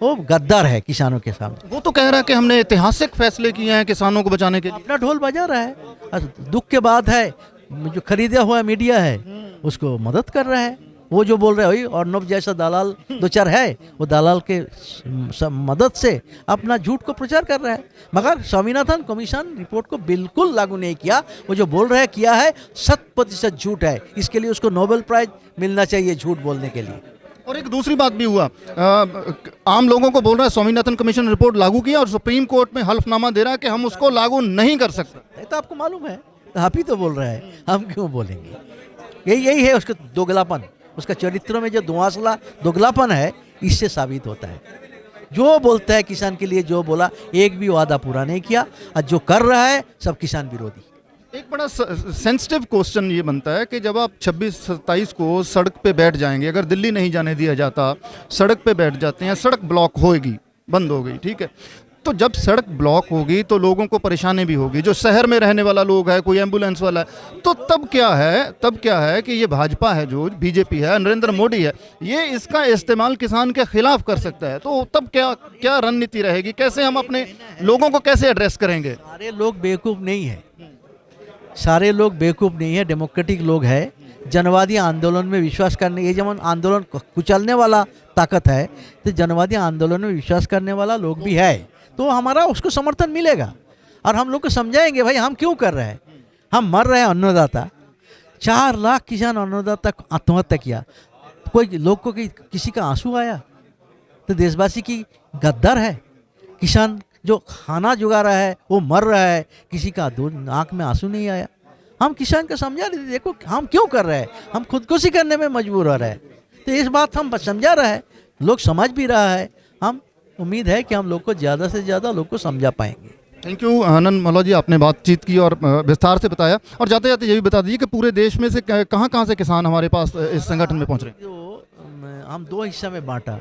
वो गद्दार है किसानों के सामने। वो तो कह रहा है कि हमने ऐतिहासिक फैसले किए हैं किसानों को बचाने के लिए। अपना ढोल बजा रहा है, दुख के बाद है जो खरीदा हुआ मीडिया है उसको मदद कर रहा है, वो जो बोल रहे हो अर्नब जैसा दलाल दो चार है, वो दलाल के मदद से अपना झूठ को प्रचार कर रहा है। मगर स्वामीनाथन कमीशन रिपोर्ट को बिल्कुल लागू नहीं किया। वो जो बोल रहा है किया है 100% झूठ है। इसके लिए उसको नोबेल प्राइज मिलना चाहिए झूठ बोलने के लिए। और एक दूसरी बात भी हुआ, आम लोगों को बोल रहा है स्वामीनाथन कमीशन रिपोर्ट लागू किया और सुप्रीम कोर्ट में हल्फनामा दे रहा है कि हम उसको लागू नहीं कर सकते। ये तो आपको मालूम है, तो आप ही तो बोल रहे हैं, हम क्यों बोलेंगे? यही है उसका दोगलापन, उसका चरित्र में जो दोगलापन है, इससे साबित होता है। जो बोलता है किसान के लिए, जो बोला एक भी वादा पूरा नहीं किया, और जो कर रहा है सब किसान विरोधी। एक बड़ा सेंसिटिव क्वेश्चन ये बनता है कि जब आप 26-27 को सड़क पे बैठ जाएंगे, अगर दिल्ली नहीं जाने दिया जाता, सड़क पे बैठ जाते हैं, सड़क ब्लॉक होगी, बंद हो गई, ठीक है, तो जब सड़क ब्लॉक होगी तो लोगों को परेशानी भी होगी, जो शहर में रहने वाला लोग है, कोई एम्बुलेंस वाला है, तो तब क्या है कि ये भाजपा है, जो बीजेपी है, नरेंद्र मोदी है, ये इसका इस्तेमाल किसान के खिलाफ कर सकता है। तो तब क्या रणनीति रहेगी, कैसे हम अपने लोगों को कैसे एड्रेस करेंगे? सारे लोग बेवकूफ़ नहीं है, सारे लोग बेवकूफ़ नहीं है, डेमोक्रेटिक लोग है। जनवादी आंदोलन में विश्वास करने, ये जब आंदोलन कुचलने वाला ताकत है, तो जनवादी आंदोलन में विश्वास करने वाला लोग भी है, तो हमारा उसको समर्थन मिलेगा। और हम लोग को समझाएंगे भाई हम क्यों कर रहे हैं, हम मर रहे हैं। अन्नदाता 4 लाख किसान अन्नदाता आत्महत्या किया, कोई लोग को किसी का आंसू आया? तो देशवासी की गद्दार है। किसान जो खाना जुगा रहा है वो मर रहा है, किसी का आँख में आंसू नहीं आया। हम किसान को समझा रहे थे, देखो हम क्यों कर रहे हैं, हम खुदकुशी करने में मजबूर हो रहे हैं। तो इस बात हम समझा रहे हैं, लोग समझ भी रहा है। हम उम्मीद है कि हम लोग को ज़्यादा से ज़्यादा लोग को समझा पाएंगे। थैंक यू हनन मौला जी, आपने बातचीत की और विस्तार से बताया। और जाते जाते ये भी बता दीजिए कि पूरे देश में से कहाँ से किसान हमारे पास इस संगठन में पहुँच रहे हैं? जो हम 2 हिस्सा में बांटा,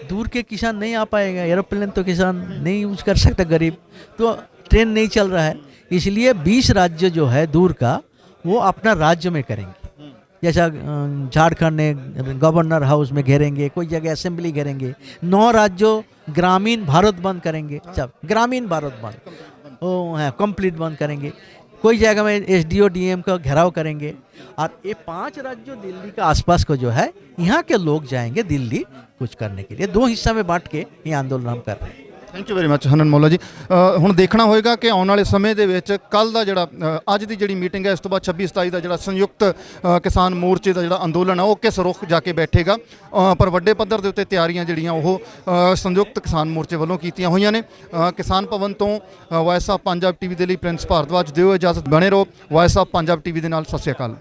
दूर के किसान नहीं आ पाएगा, एरोप्लेन तो किसान नहीं यूज कर सकता, गरीब, तो ट्रेन नहीं चल रहा है, इसलिए 20 राज्य जो है दूर का वो अपना राज्य में करेंगे। जैसा झारखंड ने गवर्नर हाउस में घेरेंगे, कोई जगह असेंबली घेरेंगे। 9 राज्यों ग्रामीण भारत बंद करेंगे, ग्रामीण भारत बंद, ओ है कंप्लीट बंद करेंगे। कोई जगह में SDO DM का घेराव करेंगे। और ये 5 राज्यों दिल्ली का आसपास को जो है, यहाँ के लोग जाएंगे दिल्ली कुछ करने के लिए। 2 हिस्सा में बांट के ये आंदोलन हम कर रहे हैं। Thank you very much Hannan ਮੌਲਾ ਜੀ। ਹੁਣ ਦੇਖਣਾ ਹੋਏਗਾ ਕਿ ਆਉਣ ਵਾਲੇ ਸਮੇਂ ਦੇ ਵਿੱਚ ਕੱਲ ਦਾ ਜਿਹੜਾ ਅੱਜ ਦੀ ਜਿਹੜੀ ਮੀਟਿੰਗ ਹੈ, ਇਸ ਤੋਂ ਬਾਅਦ 26-27 ਦਾ ਜਿਹੜਾ ਸੰਯੁਕਤ ਕਿਸਾਨ ਮੋਰਚੇ ਦਾ ਜਿਹੜਾ ਅੰਦੋਲਨ ਹੈ ਉਹ ਕਿਸ ਰੁਖ ਜਾ ਕੇ ਬੈਠੇਗਾ। ਪਰ ਵੱਡੇ ਪੱਧਰ ਦੇ ਉੱਤੇ ਤਿਆਰੀਆਂ ਜਿਹੜੀਆਂ ਉਹ ਸੰਯੁਕਤ ਕਿਸਾਨ ਮੋਰਚੇ ਵੱਲੋਂ ਕੀਤੀਆਂ ਹੋਈਆਂ ਨੇ। ਕਿਸਾਨ ਭਵਨ ਤੋਂ ਵਾਇਸ ਆਫ ਪੰਜਾਬ TV ਦੇ ਲਈ ਪ੍ਰਿੰਸ ਭਾਰਦਵਾਜ, ਦਿਓ ਇਜਾਜ਼ਤ, ਬਣੇ ਰਹੋ ਵਾਇਸ ਆਫ ਪੰਜਾਬ TV ਦੇ ਨਾਲ। ਸਤਿ ਸ਼੍ਰੀ ਅਕਾਲ।